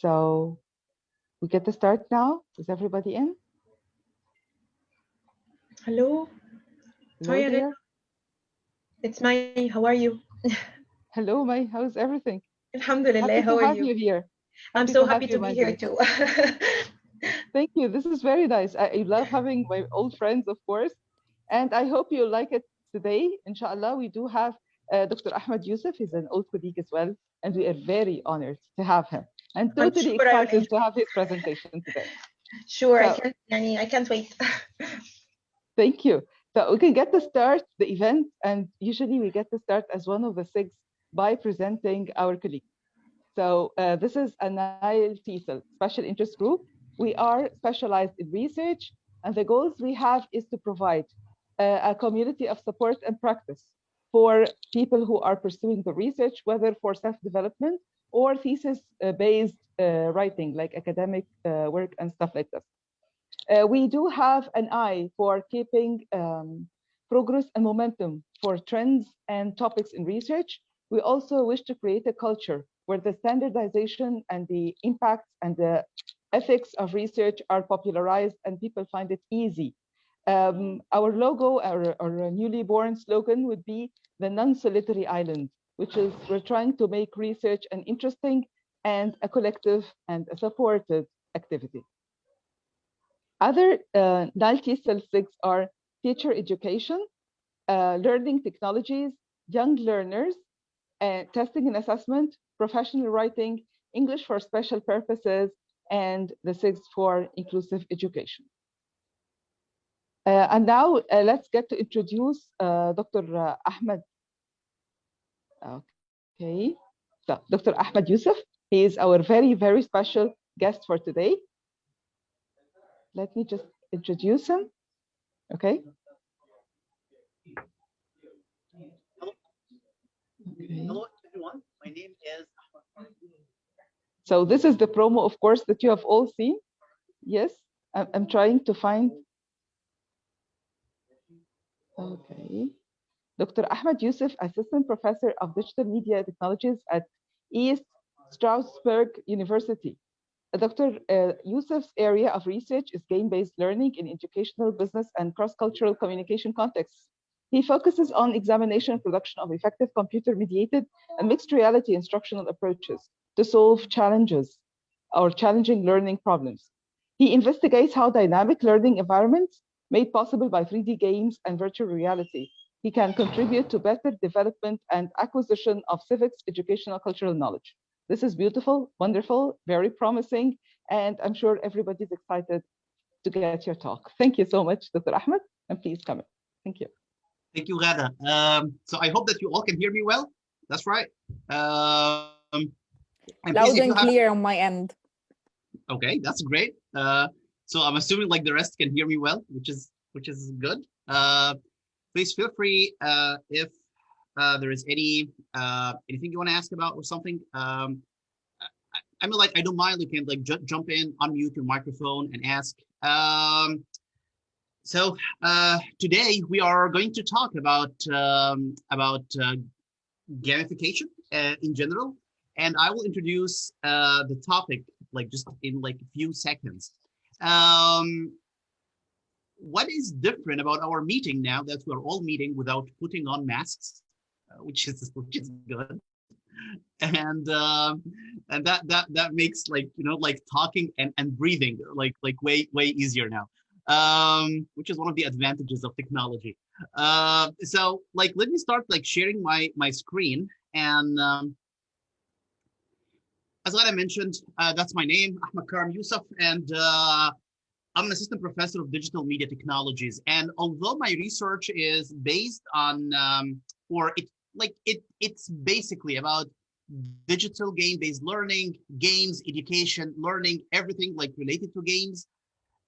So we get to start now. Is everybody in? Hello. Hello, dear. It's Mai. How are you? Hello, May. How's everything? Alhamdulillah. Happy to How are have you? you here. I'm Happy so to have happy you, to be my here dear. too. Thank you. This is very nice. I love having my old friends, of course. And I hope you like it today. Inshallah, we do have Dr. Ahmad Yusuf. He's an old colleague as well. And we are very honored to have him and I'm totally sure I will excited enjoy. to have his presentation today. Sure, So I can't wait. thank you. So we can get to start the event. And usually we get to start as one of the six by presenting our colleague. So this is a Nile TESOL special interest group. We are specialized in research, and the goals we have is to provide a community of support and practice for people who are pursuing the research, whether for self-development or thesis-based writing, like academic work and stuff like this. We do have an eye for keeping progress and momentum for trends and topics in research. We also wish to create a culture where the standardization and the impacts and the ethics of research are popularized and people find it easy. Our logo, our newly born slogan would be the non-solitary island, which is we're trying to make research an interesting and a collective and a supported activity. Other NALTESOL 6 are teacher education, learning technologies, young learners, testing and assessment, professional writing, English for special purposes, and the 6 for inclusive education. And now let's get to introduce Dr. Ahmad. Okay, so Dr. Ahmad Yusuf, he is our very, very special guest for today. Let me just introduce him. Okay. Hello, everyone. My name is Ahmad. So this is the promo, of course, that you have all seen. Yes, I'm trying to find. Okay. Dr. Ahmad Yusuf, Assistant Professor of Digital Media Technologies at East Stroudsburg University. Dr. Yusuf's area of research is game-based learning in educational, business, and cross-cultural communication contexts. He focuses on examination and production of effective computer-mediated and mixed reality instructional approaches to solve challenges or challenging learning problems. He investigates how dynamic learning environments made possible by 3D games and virtual reality he can contribute to better development and acquisition of civics, educational, cultural knowledge. This is beautiful, wonderful, very promising, and I'm sure everybody's excited to get your talk. Thank you so much, Dr. Ahmed, and please come in. Thank you. Thank you, Ghada. So I hope that you all can hear me well. That's right. And loud and clear on my end. Okay, that's great. So I'm assuming like the rest can hear me well, which is good. Please feel free if there is anything you want to ask about or something. I mean, like I don't mind. You can like jump in, unmute your microphone, and ask. So today we are going to talk about gamification in general, and I will introduce the topic like just in like a few seconds. What is different about our meeting now that we're all meeting without putting on masks, which is good, and that makes like like talking and breathing like way easier now, which is one of the advantages of technology. So like let me start like sharing my screen, and as I mentioned, that's my name, Ahmad Karam Yusuf, and I'm an assistant professor of digital media technologies. And although my research is based on, it's basically about digital game-based learning, games, education, learning, everything like related to games.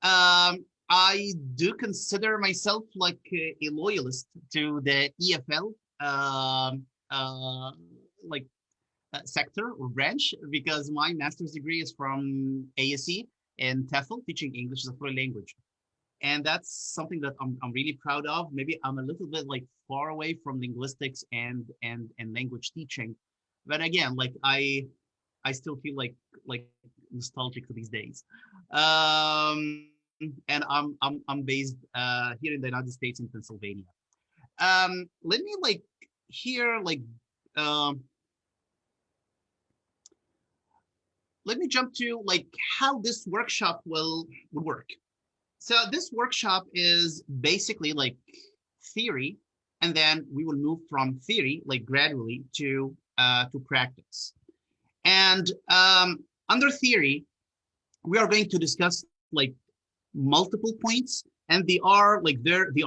I do consider myself like a loyalist to the EFL sector or branch, because my master's degree is from ASE in TEFL, teaching English as a foreign language. And that's something that I'm really proud of. Maybe I'm a little bit like far away from linguistics and language teaching. But again, like I still feel like like nostalgic to these days. And I'm based here in the United States in Pennsylvania. Let me like here like um, let me jump to like how this workshop will work. So this workshop is basically like theory, and then we will move from theory like gradually to practice. And under theory, we are going to discuss like multiple points, and they are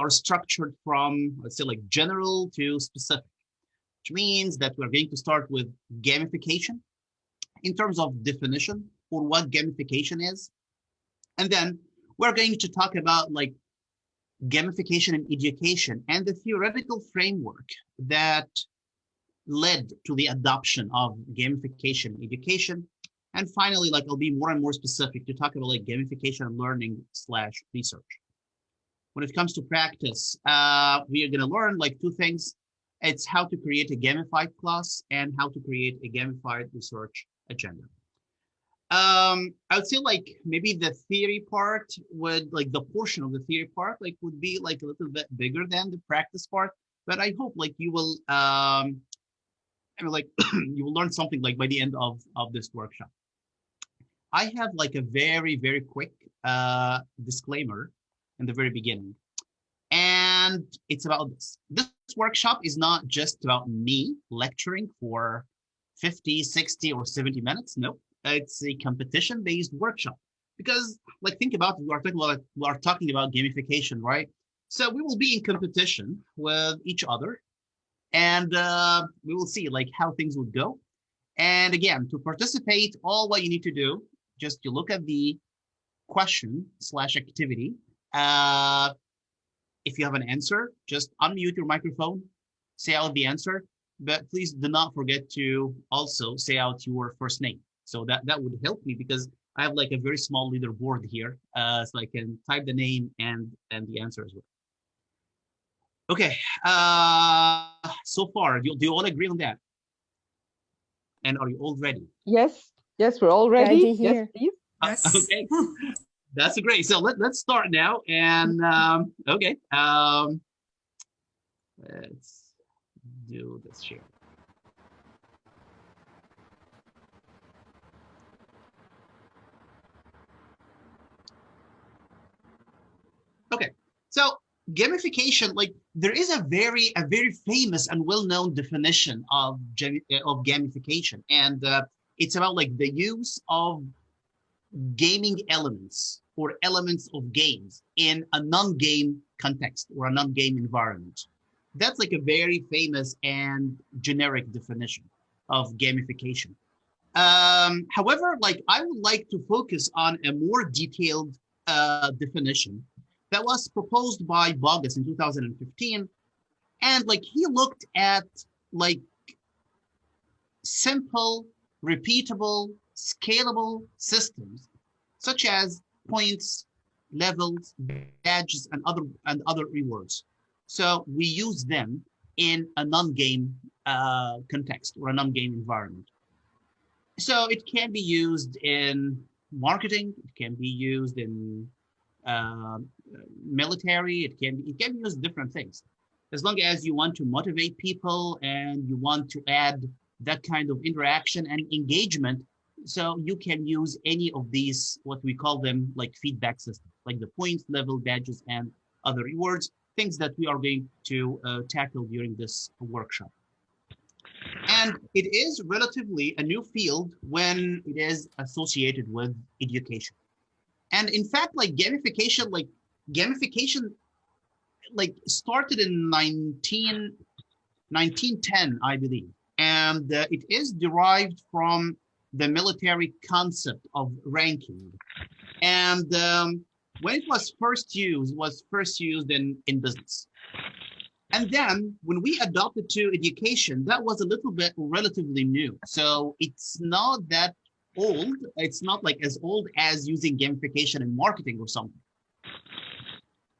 structured from, let's say, like general to specific, which means that we're going to start with gamification in terms of definition for what gamification is. And then we're going to talk about like gamification in education and the theoretical framework that led to the adoption of gamification in education. And finally, like I'll be more and more specific to talk about like gamification and learning / research. When it comes to practice, we are going to learn like two things. It's how to create a gamified class and how to create a gamified research agenda. I would say like maybe the theory part would like the portion of the theory part like would be like a little bit bigger than the practice part, but I hope like you will I mean, like you will learn something like by the end of this workshop. I have like a very quick disclaimer in the very beginning, and it's about this. This workshop is not just about me lecturing for 50, 60, or 70 minutes. No, it's a competition-based workshop because, like, think about it, we are talking about gamification, right? So we will be in competition with each other, and we will see like how things would go. And again, to participate, all what you need to do, just you look at the question / activity. If you have an answer, just unmute your microphone, say out the answer, but please do not forget to also say out your first name. So that would help me because I have like a very small leaderboard here, so I can type the name and the answer as well. Okay, so far, do you all agree on that? And are you all ready? Yes, we're all ready. Ready Yes, here. please. Yes. Okay, that's great. So let's start now. And okay, let's do this share. Okay, so gamification, like there is a very famous and well-known definition of gamification, and it's about like the use of gaming elements or elements of games in a non-game context or a non-game environment. That's like a very famous and generic definition of gamification. However, like I would like to focus on a more detailed definition that was proposed by Bogus in 2015. And like he looked at like simple, repeatable, scalable systems such as points, levels, badges, and other rewards. So we use them in a non-game context or a non-game environment. So it can be used in marketing. It can be used in military. It can be used in different things. As long as you want to motivate people and you want to add that kind of interaction and engagement, so you can use any of these, what we call them, like feedback systems, like the points, level, badges, and other rewards, things that we are going to tackle during this workshop. And it is relatively a new field when it is associated with education. And in fact, like gamification started in 1910, I believe. And it is derived from the military concept of ranking. And when it was first used, in business. And then when we adopted to education, that was a little bit relatively new. So it's not that old. It's not like as old as using gamification in marketing or something.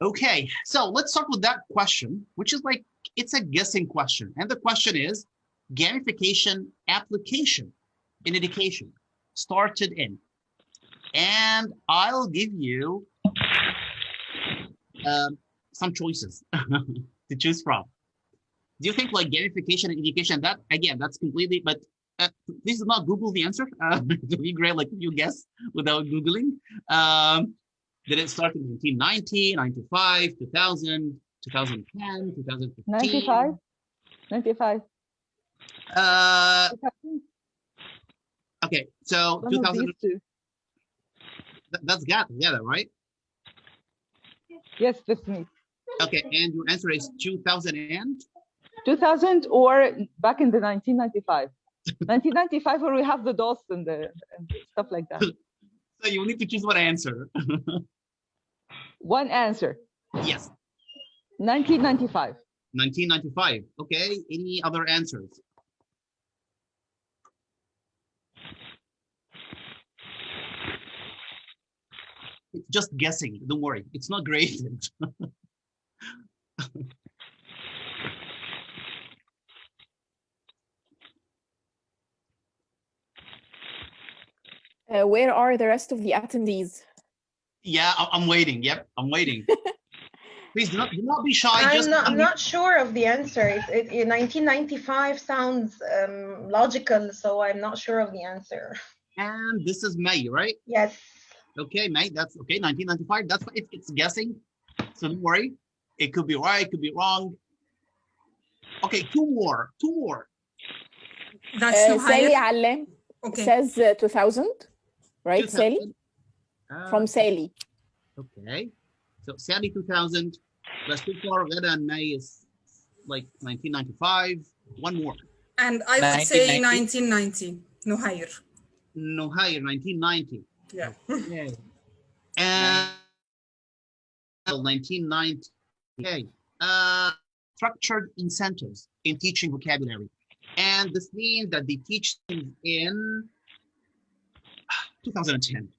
Okay, so let's start with that question, which is like, it's a guessing question. And the question is gamification application in education. started in. And I'll give you some choices to choose from. Do you think like gamification and education, that again, that's completely, but please do not Google the answer. It would be great, like if you guess without Googling. Did it start in 1990, 95, 2000, 2010, 2015? 95? 95. Okay, so One of 2000, these two. that's got together, right? Yes, that's me. Okay, and your answer is 2000 and? 2000 or back in the 1995. 1995 where we have the DOS and stuff like that. So you need to choose one answer. One answer. Yes. 1995. 1995. Okay, any other answers? It's just guessing, don't worry, it's not graded. Where are the rest of the attendees? Yeah, I'm waiting. Yep, I'm waiting. Please do not be shy. I'm not sure of the answer. 1995 sounds logical, so I'm not sure of the answer. And this is May, right? Yes. Okay, May, that's okay. 1995, that's it's guessing. So don't worry. It could be right, it could be wrong. Okay, two more. That's Sally Nuhayr. Alem Okay. says 2000, right, 2000. Sally? From Sally. Okay, so Sally 2000. Let's do for Ghada and May is like 1995. One more. And I would say 1990. Nuhayr. Nuhayr, 1990. Yeah. Okay. And 1990. Okay. Structured incentives in teaching vocabulary. And this means that they teach things in 2010.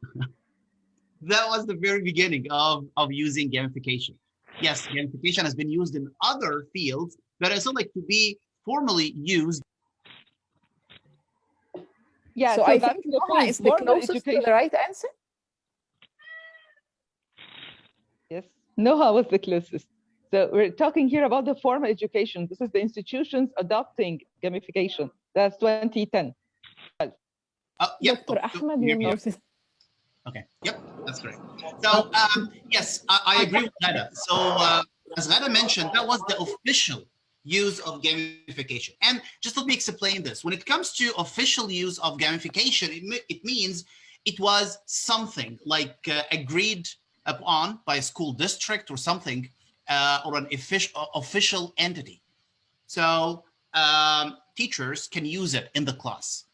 That was the very beginning of using gamification. Yes, gamification has been used in other fields, but it's not like to be formally used. Yeah, So I that's think the Noha point. is the Formal closest to education. the right answer. Yes, Noha was the closest. So we're talking here about the formal education. This is the institutions adopting gamification. That's 2010. Yep. Dr. Ahmad, you're muted. Okay. Yep, that's correct. So yes, I agree with Ghada. So as Ghada mentioned, that was the official use of gamification. And just let me explain this. When it comes to official use of gamification, it means it was something like agreed upon by a school district or something, or an official entity. So teachers can use it in the class.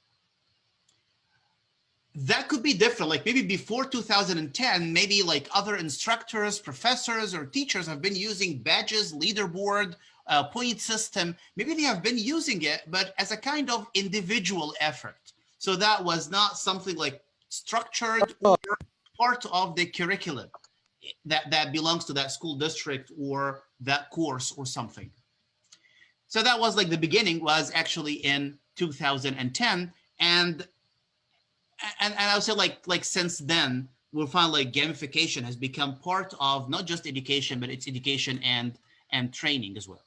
That could be different, like maybe before 2010, maybe like other instructors, professors, or teachers have been using badges, leaderboard, point system. Maybe they have been using it, but as a kind of individual effort. So that was not something like structured or part of the curriculum that belongs to that school district or that course or something. So that was like the beginning was actually in 2010. And I would say like since then, we'll find like gamification has become part of not just education, but it's education and training as well.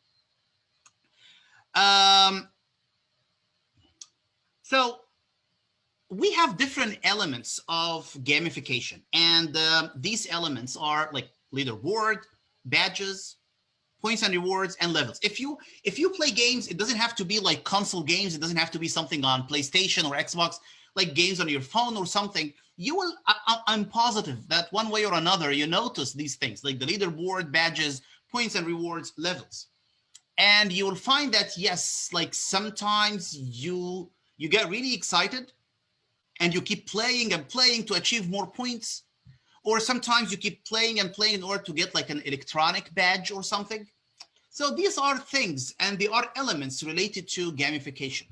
So we have different elements of gamification, and these elements are like leaderboard, badges, points and rewards, and levels. If you play games, it doesn't have to be like console games. It doesn't have to be something on PlayStation or Xbox, like games on your phone or something. You will, I'm positive that one way or another, you notice these things like the leaderboard, badges, points and rewards, levels. And you will find that, yes, like sometimes you get really excited and you keep playing and playing to achieve more points. Or sometimes you keep playing and playing in order to get like an electronic badge or something. So these are things and they are elements related to gamification.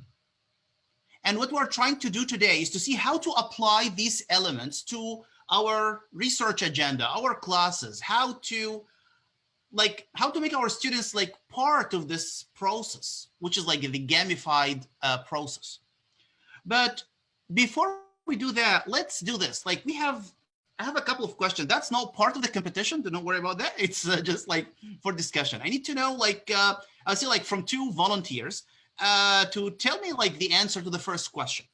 And what we're trying to do today is to see how to apply these elements to our research agenda, our classes, how to make our students like part of this process, which is like the gamified process. But before we do that, let's do this. Like I have a couple of questions. That's not part of the competition. Don't worry about that. It's just like for discussion. I need to know, like, I'll see, like, from 2 volunteers to tell me, like, the answer to the first question.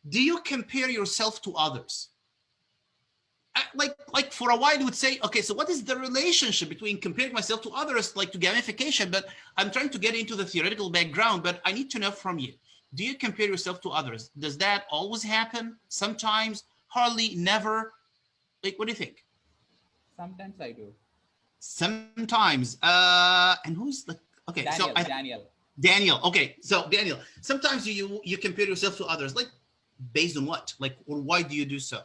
Do you compare yourself to others? Like for a while you would say, okay, so what is the relationship between comparing myself to others, like to gamification? But I'm trying to get into the theoretical background, but I need to know from you. Do you compare yourself to others? Does that always happen? Sometimes, hardly, never? Like, what do you think? Sometimes I do. Sometimes. And who's the, okay, Daniel, so Daniel. Daniel. Okay, so Daniel, sometimes you compare yourself to others, like based on what? Like, or why do you do so?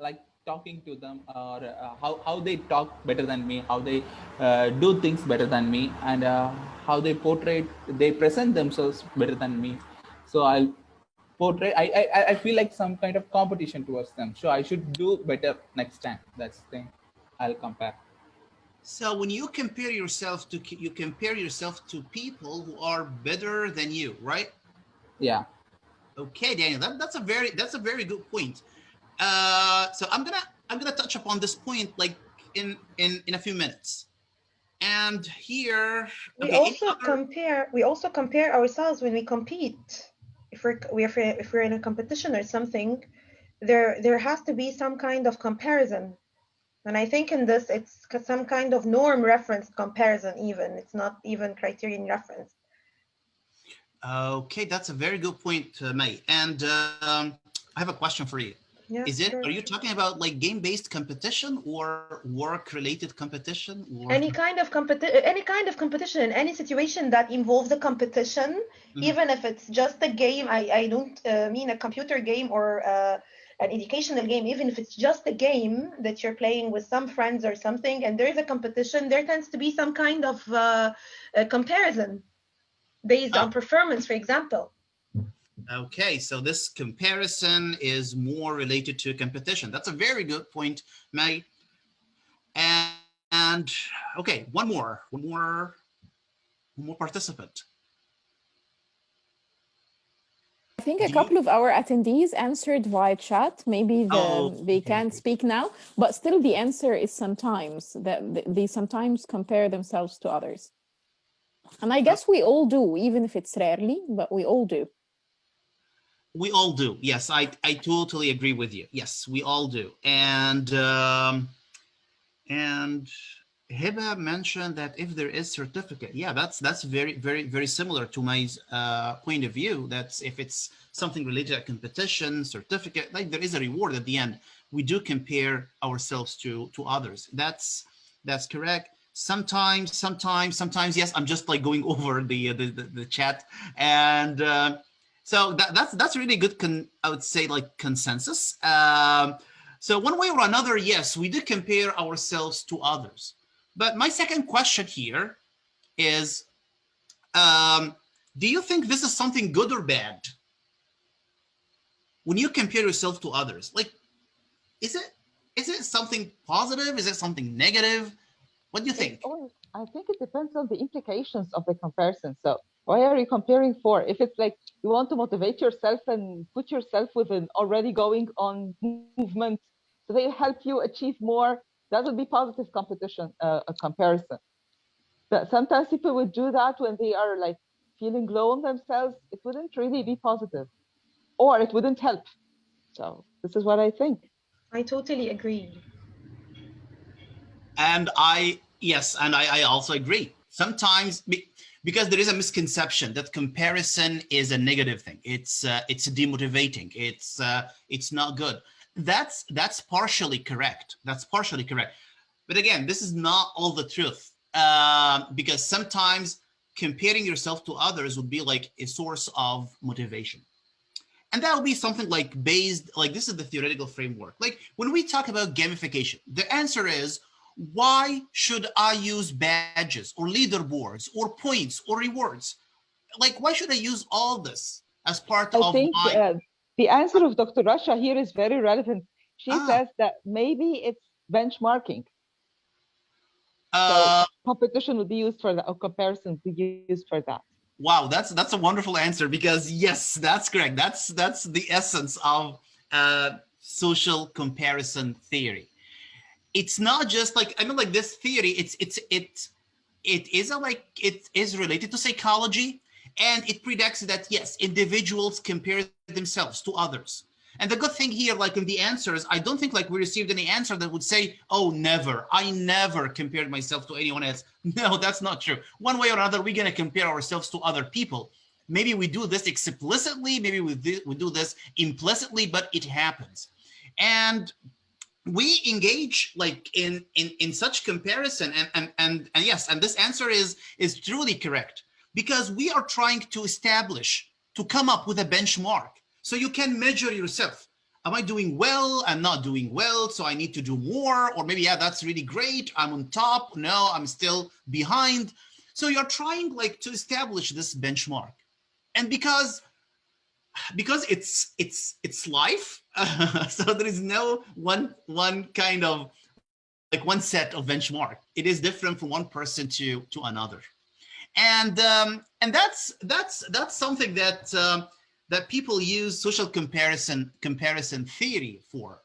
Like talking to them, or how they talk better than me, how they do things better than me, and how they present themselves better than me. So I'll portray. I feel like some kind of competition towards them. So I should do better next time. That's the thing. I'll compare. So when you compare yourself to, you compare yourself to people who are better than you, right? Yeah. Okay, Daniel, that's a very good point. So I'm gonna touch upon this point, like, in a few minutes. And here, We okay, also compare ourselves when we compete. If we're in a competition or something, there has to be some kind of comparison. And I think in this, it's some kind of norm reference comparison. Even it's not even criterion reference. okay, that's a very good point, May. And I have a question for you. Yeah, sure. Are you talking about like game-based competition or work-related competition, or any kind of competition in any situation that involves a competition, even if it's just a game. I don't mean a computer game or an educational game. Even if it's just a game that you're playing with some friends or something, and there's a competition, there tends to be some kind of a comparison based on performance, for example. Okay, so this comparison is more related to competition. That's a very good point, May. And okay, one more participant. I think a couple of our attendees answered via chat. Maybe they can't speak now, but still the answer is sometimes, that they sometimes compare themselves to others. And I guess we all do, even if it's rarely, but we all do. We all do. Yes, I totally agree with you. Yes, we all do. And Hiba mentioned that if there is certificate, yeah, that's very similar to my point of view. That's if it's something related to competition, certificate, like there is a reward at the end. We do compare ourselves to others. That's correct. Sometimes, yes. I'm just like going over the chat, and so that's really good. I would say like consensus. So one way or another, yes, we do compare ourselves to others. But my second question here is, do you think this is something good or bad? When you compare yourself to others, like, is it something positive? Is it something negative? What do you think? I think it depends on the implications of the comparison. So why are you comparing for? If it's like you want to motivate yourself and put yourself with an already going on movement, so they help you achieve more, that would be positive competition, a comparison. But sometimes people would do that when they are like feeling low on themselves. It wouldn't really be positive, or it wouldn't help. So this is what I think. I totally agree. And I also agree. Sometimes because there is a misconception that comparison is a negative thing. It's demotivating. It's not good. That's partially correct. But again, this is not all the truth, because sometimes comparing yourself to others would be like a source of motivation. And that would be something like based, like this is the theoretical framework. Like when we talk about gamification, the answer is, why should I use badges or leaderboards or points or rewards? Like, why should I use all this as part of my... The answer of Dr. Rasha here is very relevant. She says that maybe it's benchmarking. So competition would be used for that, or comparison would be used for that. Wow, that's a wonderful answer, because yes, that's correct. That's the essence of social comparison theory. It's not just like, I mean, like this theory, it is related to psychology, and it predicts that yes, individuals compare themselves to others. And the good thing here, like in the answers, I don't think like we received any answer that would say, oh, never, I never compared myself to anyone else. No, that's not true. One way or another, we're going to compare ourselves to other people. Maybe we do this explicitly, maybe we do this implicitly, but it happens. And we engage like in such comparison, and yes, and this answer is truly correct, because we are trying to establish, to come up with a benchmark, so you can measure yourself. Am I doing well? I'm not doing well, so I need to do more. Or maybe, yeah, that's really great, I'm on top. No, I'm still behind. So you're trying like to establish this benchmark. And because it's life, so there is no one kind of like one set of benchmark. It is different from one person to another. And that's something that people use social comparison theory for.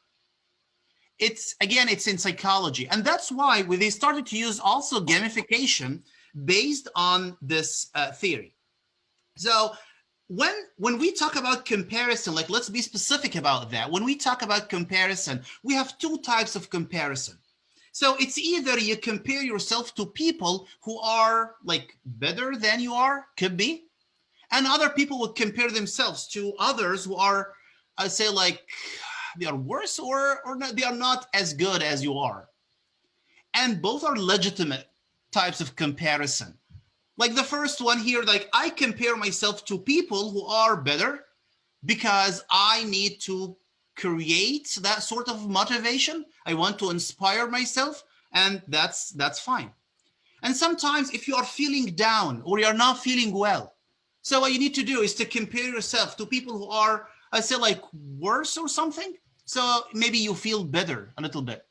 It's in psychology, and that's why they started to use also gamification based on this theory. So when we talk about comparison, like let's be specific about that. When we talk about comparison, we have two types of comparison. So it's either you compare yourself to people who are like better than you are, could be, and other people will compare themselves to others who are, I say, like they are worse or not, they are not as good as you are. And both are legitimate types of comparison. Like the first one here, like I compare myself to people who are better because I need to create that sort of motivation. I want to inspire myself, and that's fine. And sometimes if you are feeling down or you're not feeling well, so what you need to do is to compare yourself to people who are, I say, like worse or something. So maybe you feel better a little bit,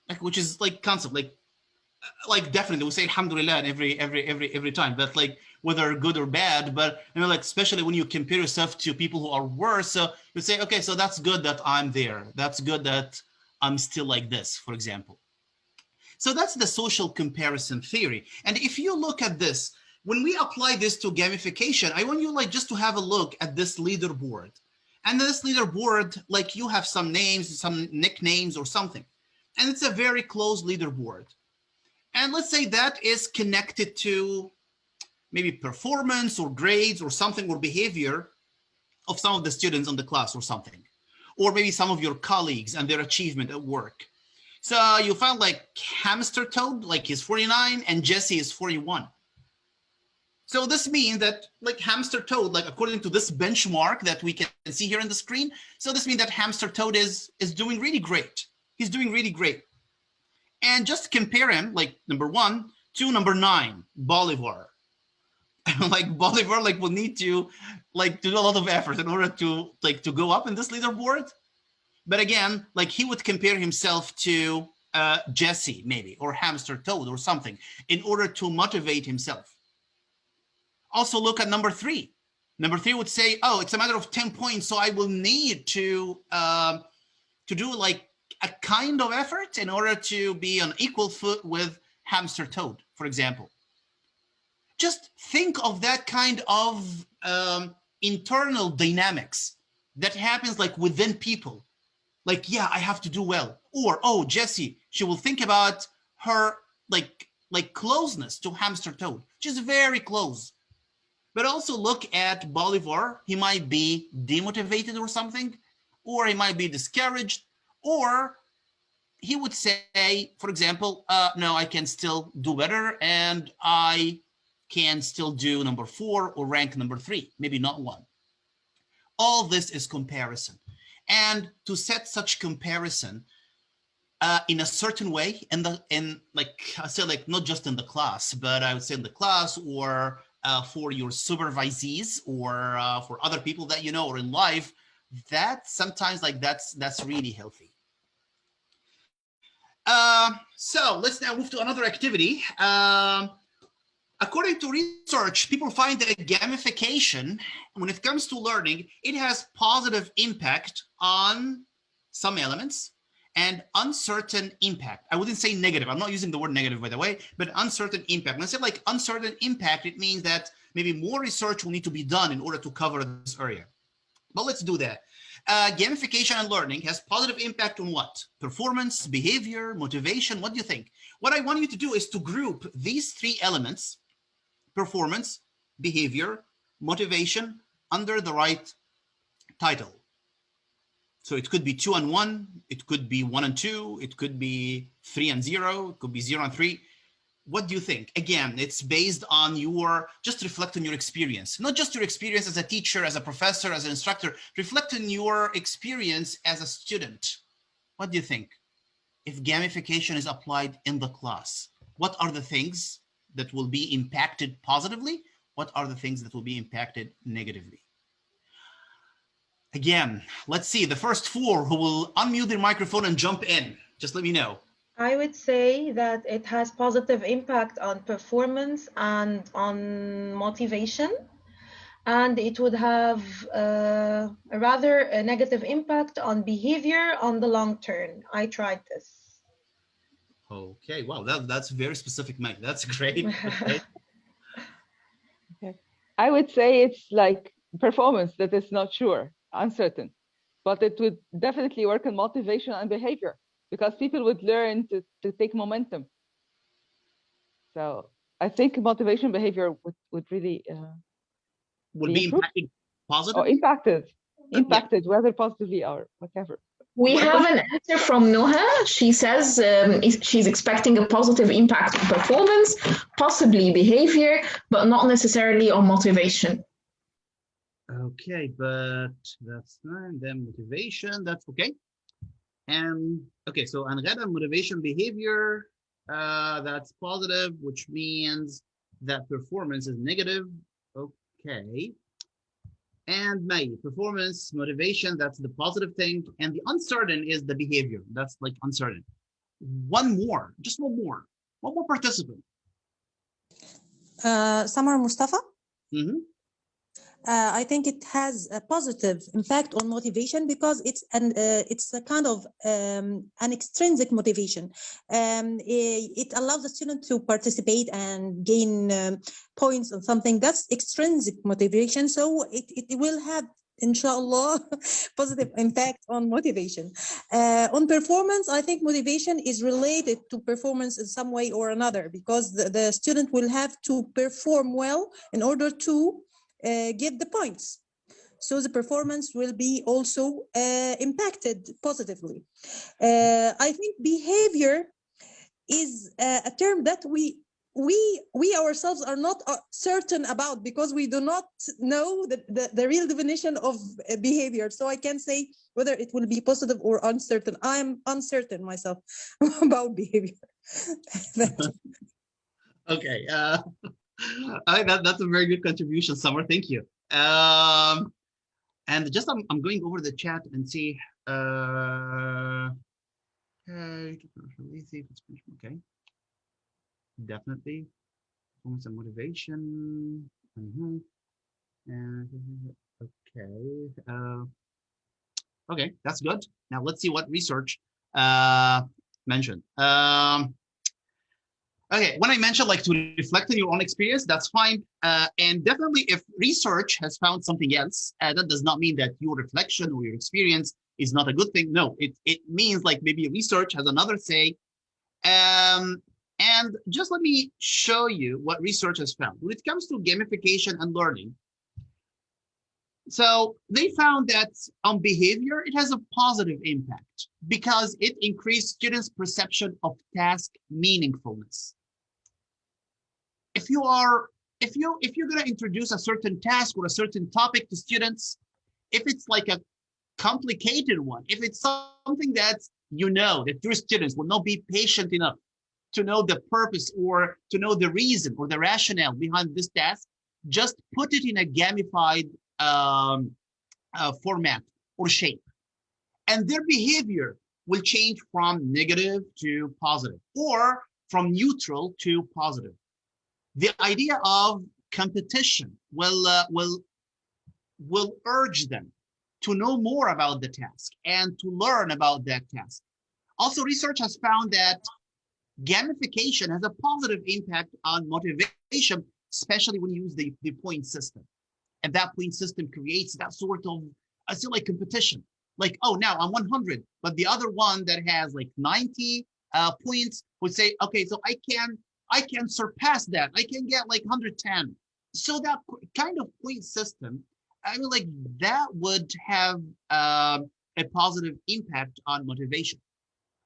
like, which is like concept, like definitely we say alhamdulillah every time, but like whether good or bad. But you know, like especially when you compare yourself to people who are worse, so you say, okay, so that's good that I'm there, that's good that I'm still like this, for example. So that's the social comparison theory. And if you look at this, when we apply this to gamification, I want you like just to have a look at this leaderboard. And this leaderboard, like you have some names, some nicknames or something, and it's a very close leaderboard. And let's say that is connected to maybe performance or grades or something, or behavior of some of the students in the class or something, or maybe some of your colleagues and their achievement at work. So you found like Hamster Toad, like he's 49 and Jesse is 41. So this means that like Hamster Toad, like according to this benchmark that we can see here on the screen, so this means that Hamster Toad is doing really great. He's doing really great. And just compare him, like number 1 to number 9, Bolivar. Like Bolivar, like will need to like do a lot of effort in order to like to go up in this leaderboard. But again, like he would compare himself to Jesse maybe, or Hamster Toad or something, in order to motivate himself. Also look at number 3. Number 3 would say, oh, it's a matter of 10 points, so I will need to do like a kind of effort in order to be on equal foot with Hamster Toad, for example. Just think of that kind of internal dynamics that happens like within people. Like, yeah, I have to do well. Or, oh, Jessie, she will think about her like closeness to Hamster Toad. She's very close. But also look at Bolivar. He might be demotivated or something, or he might be discouraged, or he would say, for example, no, I can still do better, and I can still do number 4 or rank number 3, maybe not 1. All this is comparison. And to set such comparison in a certain way, in like I say, like not just in the class, but I would say in the class, or for your supervisees, or for other people that you know, or in life, that sometimes like that's really healthy. So let's now move to another activity. According to research, people find that gamification, when it comes to learning, it has positive impact on some elements and uncertain impact. I wouldn't say negative. I'm not using the word negative, by the way, but uncertain impact. When I say like uncertain impact, it means that maybe more research will need to be done in order to cover this area. But let's do that. Gamification and learning has positive impact on what? Performance, behavior, motivation. What do you think? What I want you to do is to group these three elements, performance, behavior, motivation, under the right title. So it could be 2 and 1, it could be 1 and 2, it could be 3 and 0, it could be 0 and 3. What do you think? Again, it's based on your, just reflect on your experience, not just your experience as a teacher, as a professor, as an instructor, reflect on your experience as a student. What do you think? If gamification is applied in the class, what are the things that will be impacted positively? What are the things that will be impacted negatively? Again, let's see, the first four who will unmute their microphone and jump in, just let me know. I would say that it has positive impact on performance and on motivation, and it would have a rather a negative impact on behavior on the long term. I tried this. Okay, wow, that's very specific, Mike. That's great. Okay. Okay. I would say it's like performance that is not sure, uncertain, but it would definitely work on motivation and behavior, because people would learn to take momentum. So I think motivation behavior would really would be impacted positively? Or impacted, whether positively or whatever. We have an answer from Noha. She says she's expecting a positive impact on performance, possibly behavior, but not necessarily on motivation. Okay, but that's fine. Then motivation, that's okay. And okay, so Angada, motivation, behavior, that's positive, which means that performance is negative. Okay. And May, performance, motivation, that's the positive thing. And the uncertain is the behavior. That's like uncertain. One more, just one more participant. Samar Mustafa. Mm-hmm. I think it has a positive impact on motivation because it's a kind of an extrinsic motivation. It allows the student to participate and gain points on something. That's extrinsic motivation. So it will have, inshallah, positive impact on motivation. On performance, I think motivation is related to performance in some way or another, because the student will have to perform well in order to get the points. So the performance will be also impacted positively. I think behavior is a term that we ourselves are not certain about, because we do not know the real definition of behavior. So I can't say whether it will be positive or uncertain. I'm uncertain myself about behavior. Okay. I think that's a very good contribution, Summer. Thank you. And just I'm going over the chat and see. Okay. Definitely. Performance and motivation. Mm-hmm. Okay. Okay, that's good. Now let's see what research mentioned. Okay, when I mentioned like to reflect on your own experience, that's fine. And definitely if research has found something else, that does not mean that your reflection or your experience is not a good thing. No, it means like maybe research has another say. And just let me show you what research has found. When it comes to gamification and learning, so they found that on behavior, it has a positive impact because it increased students' perception of task meaningfulness. If you're going to introduce a certain task or a certain topic to students, if it's like a complicated one, if it's something that you know that your students will not be patient enough to know the purpose or to know the reason or the rationale behind this task, just put it in a gamified format or shape, and their behavior will change from negative to positive or from neutral to positive. The idea of competition will urge them to know more about the task and to learn about that task. Also, research has found that gamification has a positive impact on motivation, especially when you use the point system. And that point system creates that sort of, I feel like, competition. Like, oh, now I'm 100, but the other one that has like 90 points would say, okay, so I can surpass that. I can get like 110. So that kind of point system, I mean, like that would have a positive impact on motivation.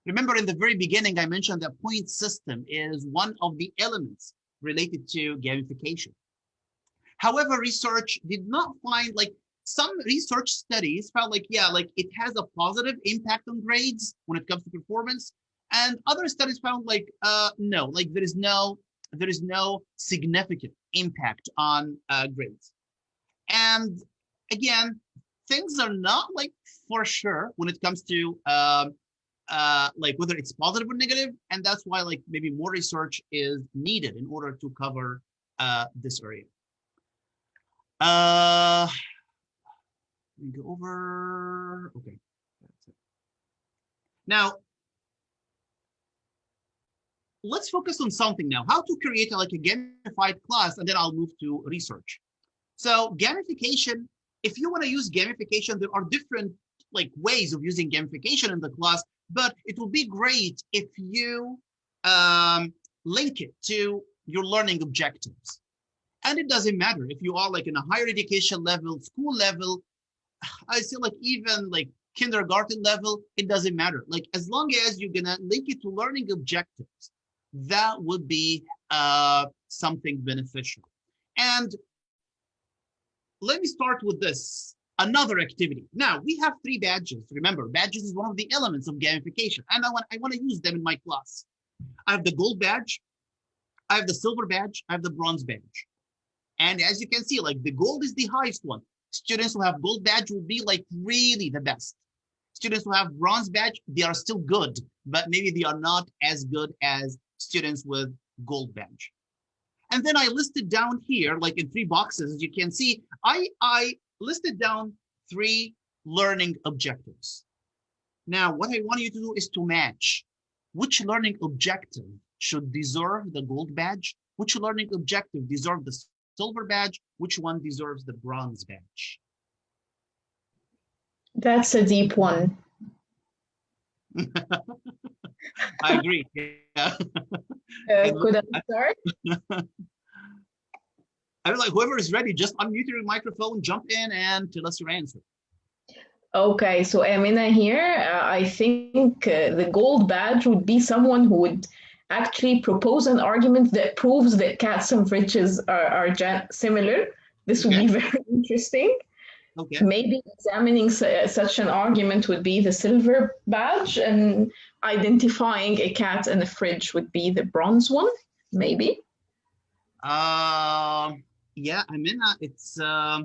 Remember, in the very beginning, I mentioned that point system is one of the elements related to gamification. However, research did not find, like, some research studies found like, yeah, like it has a positive impact on grades when it comes to performance. And other studies found like, no, like there is no significant impact on grades. And again, things are not like for sure when it comes to like whether it's positive or negative, and that's why like maybe more research is needed in order to cover this area. Let me go over. Okay, that's it. Now let's focus on something now. How to create like a gamified class, and then I'll move to research. So gamification. If you want to use gamification, there are different like ways of using gamification in the class, but it will be great if you link it to your learning objectives. And it doesn't matter if you are like in a higher education level, school level, I feel like even like kindergarten level, it doesn't matter. Like as long as you're gonna link it to learning objectives, that would be something beneficial. And let me start with this. Another activity. Now we have 3 badges. Remember, badges is one of the elements of gamification, and I want to use them in my class. I have the gold badge, I have the silver badge, I have the bronze badge. And as you can see, like the gold is the highest one. Students who have gold badge will be like really the best. Students who have bronze badge, they are still good, but maybe they are not as good as students with gold badge. And then I listed down here, like in 3 boxes, as you can see, I listed down 3 learning objectives. Now, what I want you to do is to match which learning objective should deserve the gold badge, which learning objective deserves the silver badge, which one deserves the bronze badge. That's a deep one. I agree. Yeah. Could I start? I mean, like whoever is ready, just unmute your microphone, jump in, and tell us your answer. Okay, so Amina here, I think the gold badge would be someone who would actually propose an argument that proves that cats and fridges are similar. This would be very interesting. Okay. Maybe examining such an argument would be the silver badge, and identifying a cat and a fridge would be the bronze one, maybe. Yeah, I mean, it's, I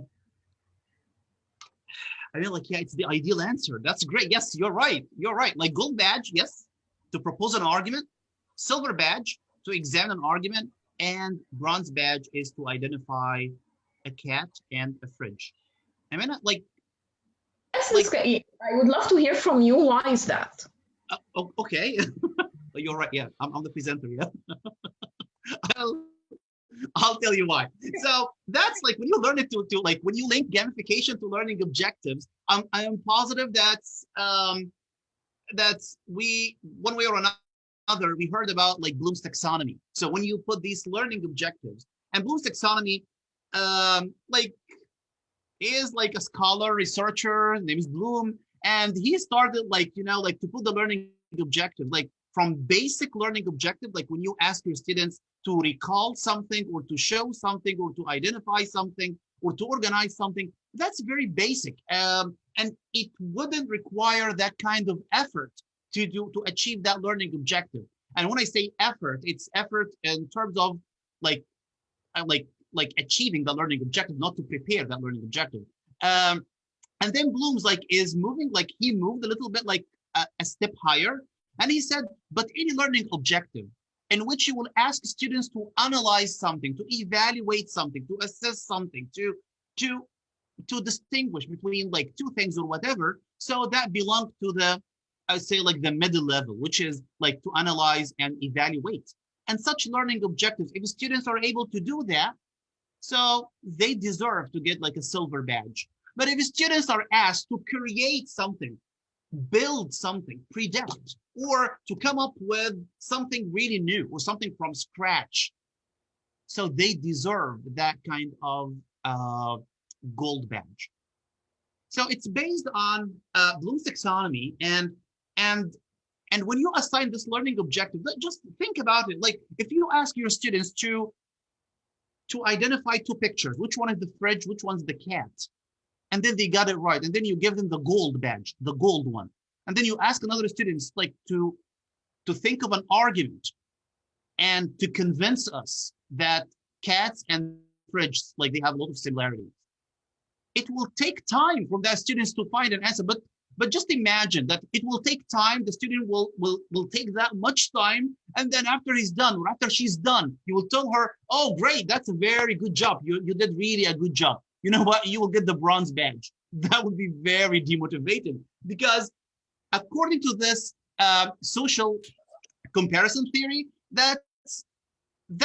mean, like, yeah, it's the ideal answer. That's great. Yes, you're right. You're right. Like gold badge, yes, to propose an argument. Silver badge, to examine an argument. And bronze badge is to identify a cat and a fridge. I mean, like. Yes, like, I would love to hear from you. Why is that? Okay. You're right. Yeah, I'm the presenter. Yeah. I'll tell you why. So that's like when you learn it to like when you link gamification to learning objectives, I am positive that's we one way or another we heard about like Bloom's taxonomy. So when you put these learning objectives, and Bloom's taxonomy like is like a scholar researcher, his name is Bloom, and he started like, you know, like to put the learning objective like from basic learning objective, like when you ask your students to recall something or to show something or to identify something or to organize something, that's very basic. And it wouldn't require that kind of effort to achieve that learning objective. And when I say effort, it's effort in terms of like achieving the learning objective, not to prepare that learning objective. And then Bloom's like is moving, like he moved a little bit like a step higher. And he said, but any learning objective in which you will ask students to analyze something, to evaluate something, to assess something, to distinguish between like two things or whatever. So that belongs to the, I say like the middle level, which is like to analyze and evaluate. And such learning objectives, if students are able to do that, so they deserve to get like a silver badge. But if students are asked to create something, build something, predict, or to come up with something really new or something from scratch, so they deserve that kind of gold badge. So it's based on Bloom's taxonomy, and when you assign this learning objective, just think about it. Like if you ask your students to identify two pictures, which one is the fridge, which one's the cat, and then they got it right, and then you give them the gold badge, the gold one, and then you ask another students like to think of an argument and to convince us that cats and fridge, like they have a lot of similarities. It will take time from that students to find an answer, but just imagine that it will take time. The student will take that much time, and then after he's done or after she's done, you will tell her, "Oh, great, that's a very good job. You did really a good job. You know what? You will get the bronze badge." That would be very demotivating, because according to this social comparison theory, that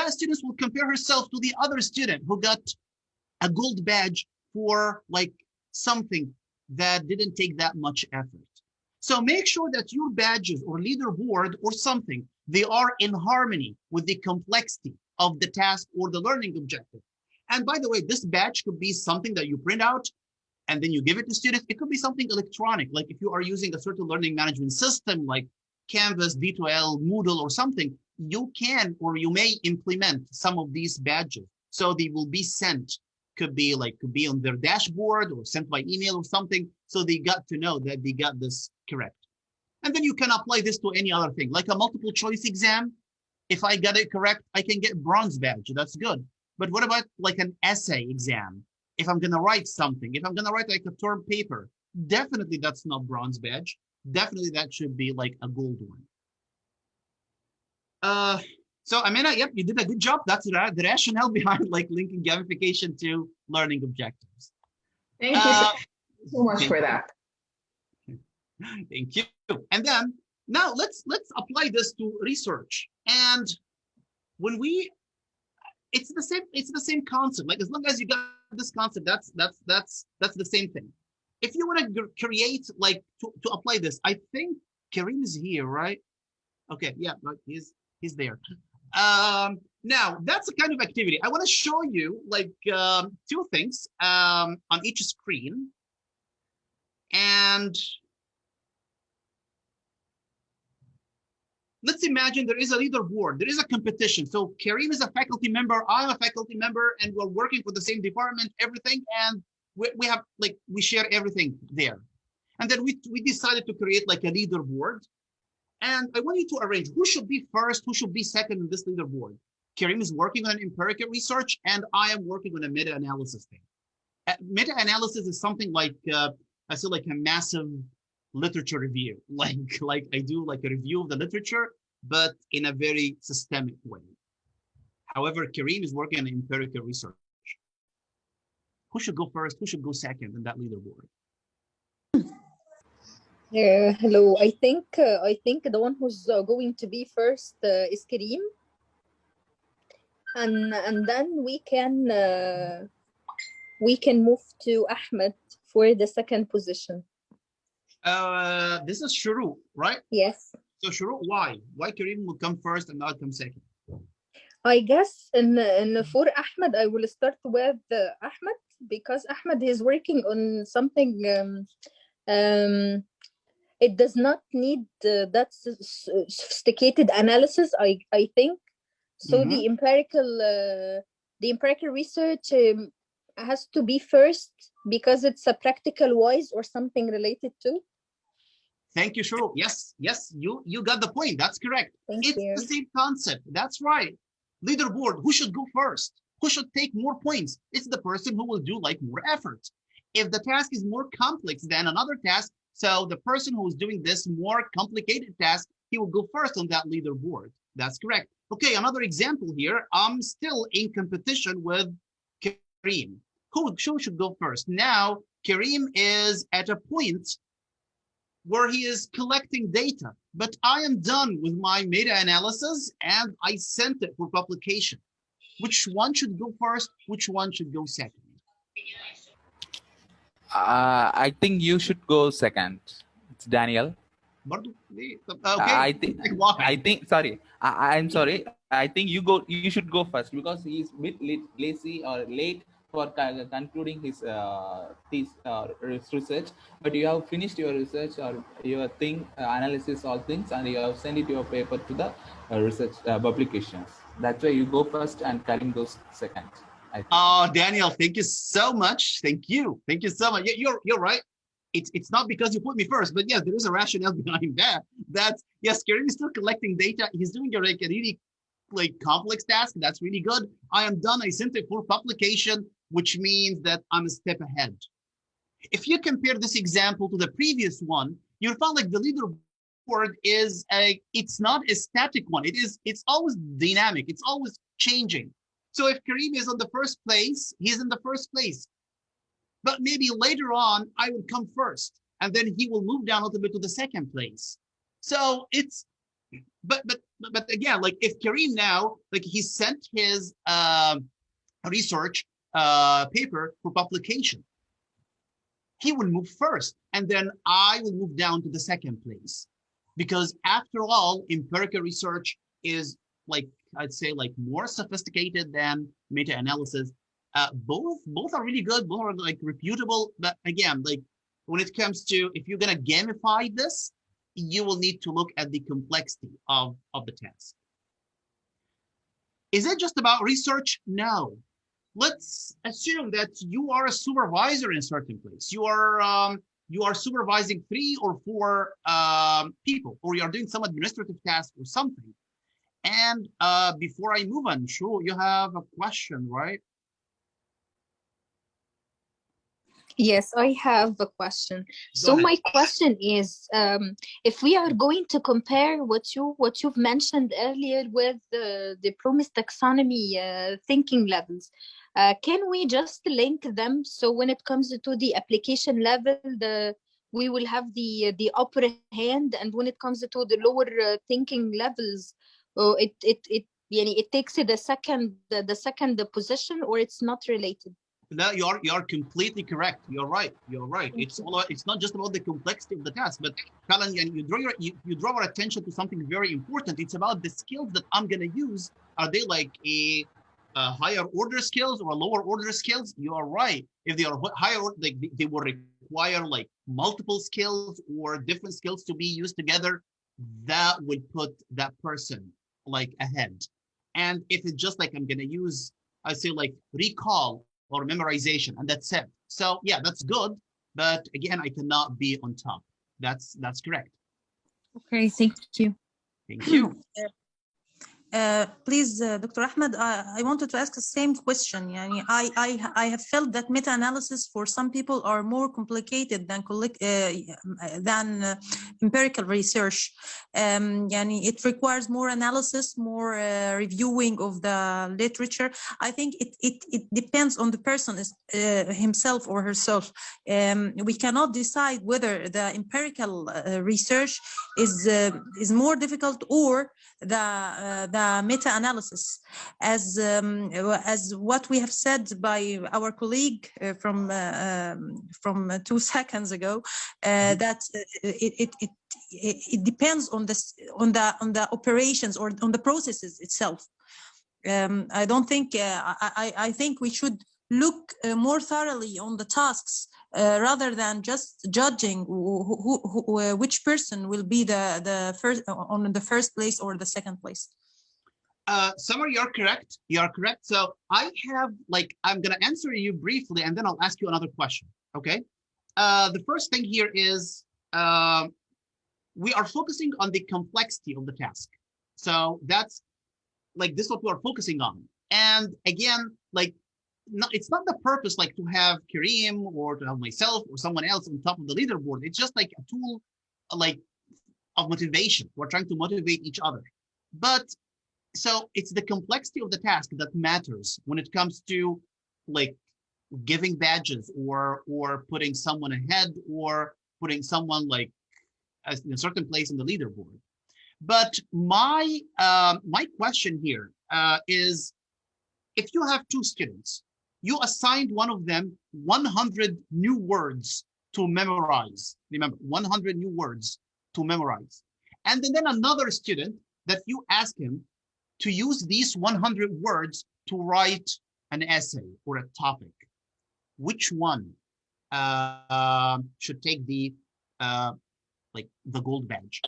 students will compare herself to the other student who got a gold badge for like something that didn't take that much effort. So make sure that your badges or leaderboard or something, they are in harmony with the complexity of the task or the learning objective. And by the way, this badge could be something that you print out and then you give it to students. It could be something electronic, like if you are using a certain learning management system like Canvas, D2L, Moodle, or something, you can or you may implement some of these badges. So they will be sent, could be on their dashboard or sent by email or something. So they got to know that they got this correct. And then you can apply this to any other thing, like a multiple choice exam. If I got it correct, I can get bronze badge. That's good. But what about like an essay exam? If I'm going to write something, if I'm going to write like a term paper, definitely that's not bronze badge. Definitely that should be like a gold one. So Amina, yep, you did a good job. That's the rationale behind like linking gamification to learning objectives. Thank you so much for that. Thank you. And then now let's apply this to research. And when it's the same concept. Like as long as you got this concept, that's the same thing. If you want to create like to apply this, I think Karim is here, right? Okay, yeah, but he's there. Now that's a kind of activity. I want to show you like two things on each screen. And let's imagine there is a leaderboard, there is a competition. So Karim is a faculty member, I'm a faculty member, and we're working for the same department, everything. And we have like, we share everything there. And then we decided to create like a leaderboard. And I want you to arrange who should be first, who should be second in this leaderboard. Karim is working on empirical research, and I am working on a meta-analysis thing. Meta-analysis is something like, I say like a massive literature review. Like I do like a review of the literature, but in a very systemic way. However, Karim is working on empirical research. Who should go first? Who should go second in that leaderboard? Hello. I think the one who's going to be first is Karim, and then we can move to Ahmed for the second position. This is Shuru, right? Yes. So Shuru, why Karim will come first and I'll come second? I guess for Ahmed, I will start with Ahmed, because Ahmed is working on something. It does not need that sophisticated analysis, I think. So Mm-hmm. the empirical research has to be first because it's a practical wise or something related to. Thank you, Shuru. Yes, you got the point. That's correct. It's the same concept. That's right. Leaderboard, who should go first? Who should take more points? It's the person who will do like more effort. If the task is more complex than another task, so the person who is doing this more complicated task, he will go first on that leaderboard. That's correct. Okay, another example here. I'm still in competition with Kareem. Who should go first? Now, Kareem is at a point where he is collecting data, but I am done with my meta-analysis and I sent it for publication. Which one should go first? Which one should go second? I think you should go second. It's Daniel. Okay. I think. Sorry, I'm sorry. I think you should go first because he's a bit lazy or late for concluding his research. But you have finished your research or your analysis, all things, and you have sent it your paper to the research publications. That's why you go first and Karim goes second. Oh, Daniel, thank you so much. Thank you so much. You're right. It's not because you put me first, but yes, there is a rationale behind that. That's yes, Karim is still collecting data. He's doing a really complex task. That's really good. I am done. I sent it for publication, which means that I'm a step ahead. If you compare this example to the previous one, you'll find like the leaderboard is it's not a static one. It's always dynamic. It's always changing. So if Kareem is on the first place, he's in the first place. But maybe later on, I would come first, and then he will move down a little bit to the second place. So it's, but again, like if Kareem now, like he sent his research paper for publication, he will move first, and then I will move down to the second place. Because after all, empirical research is like, I'd say like more sophisticated than meta-analysis. Both are really good, both are like reputable, but again, like when it comes to, if you're gonna gamify this, you will need to look at the complexity of the task. Is it just about research? No. Let's assume that you are a supervisor in a certain place. You are supervising 3 or 4 people, or you are doing some administrative task or something. And before I move on, sure, you have a question, right? Yes, I have a question. So my question is, if we are going to compare what you've mentioned earlier with the Promise taxonomy thinking levels, can we just link them? So when it comes to the application level, we will have the upper hand, and when it comes to the lower thinking levels, it takes the second position, or it's not related. No, you're completely correct. You're right. It's not just about the complexity of the task, but Karan, you draw our attention to something very important. It's about the skills that I'm gonna use. Are they like a higher order skills or lower order skills? You are right. If they are higher, they will require like multiple skills or different skills to be used together. That would put that person like ahead. And if it's just like I'm gonna use, I say like recall or memorization, and that's it. So yeah, that's good, but again, I cannot be on top. That's correct. Okay, thank you. Thank you. Please, Dr. Ahmad, I wanted to ask the same question. I have felt that meta-analysis for some people are more complicated than empirical research. It requires more analysis, more reviewing of the literature. I think it depends on the person himself or herself. We cannot decide whether the empirical research is more difficult or the meta-analysis, as what we have said by our colleague from 2 seconds ago, that it depends on the operations or on the processes itself. I don't think I think we should look more thoroughly on the tasks rather than just judging which person will be the first on the first place or the second place. Summer, you're correct. You're correct. So I have I'm gonna answer you briefly, and then I'll ask you another question. Okay. The first thing here is we are focusing on the complexity of the task. So that's this is what we're focusing on. And again, it's not the purpose to have Kareem or to have myself or someone else on top of the leaderboard. It's just a tool of motivation. We're trying to motivate each other. But so it's the complexity of the task that matters when it comes to like giving badges or putting someone ahead or putting someone like in a certain place in the leaderboard. But my my question here is, if you have two students, you assigned one of them 100 new words to memorize. Remember, 100 new words to memorize. And then another student that you ask him to use these 100 words to write an essay or a topic. Which one should take the gold badge?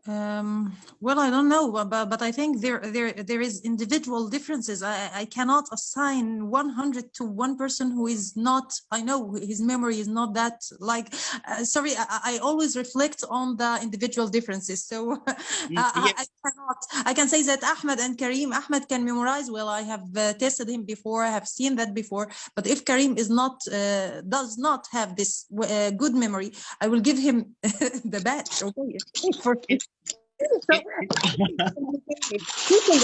Well, I don't know, but I think there is individual differences. I cannot assign 100 to one person who is not, I know his memory is not that like, sorry, I always reflect on the individual differences. So I can say that Ahmad and Karim, Ahmad can memorize well. I have tested him before, I have seen that before. But if Karim is not, does not have this good memory, I will give him the badge. Okay, for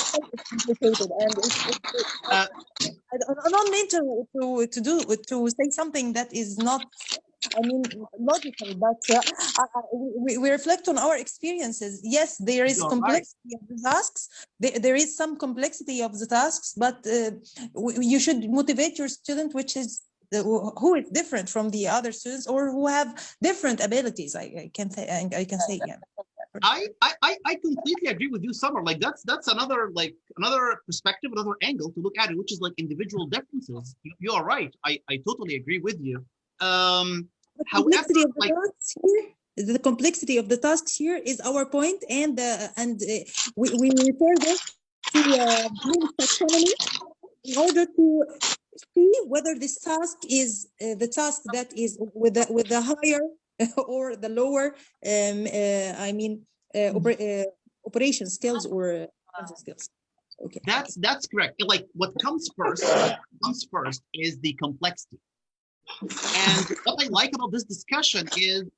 so complicated, and I don't mean to say something that is not, I mean, logical, but we reflect on our experiences. Yes, there is complexity of the tasks. There is some complexity of the tasks, but you should motivate your student, which is who is different from the other students or who have different abilities. I can say, yeah. I completely agree with you, Summer. Like that's another perspective, another angle to look at it, which is like individual differences. You are right. I totally agree with you. However, the complexity of the tasks here is our point, and we refer this to Bloom's taxonomy in order to see whether this task is the task that is with the higher or the lower, operation skills or skills. Okay. That's correct. Like what comes first is the complexity. And what I like about this discussion is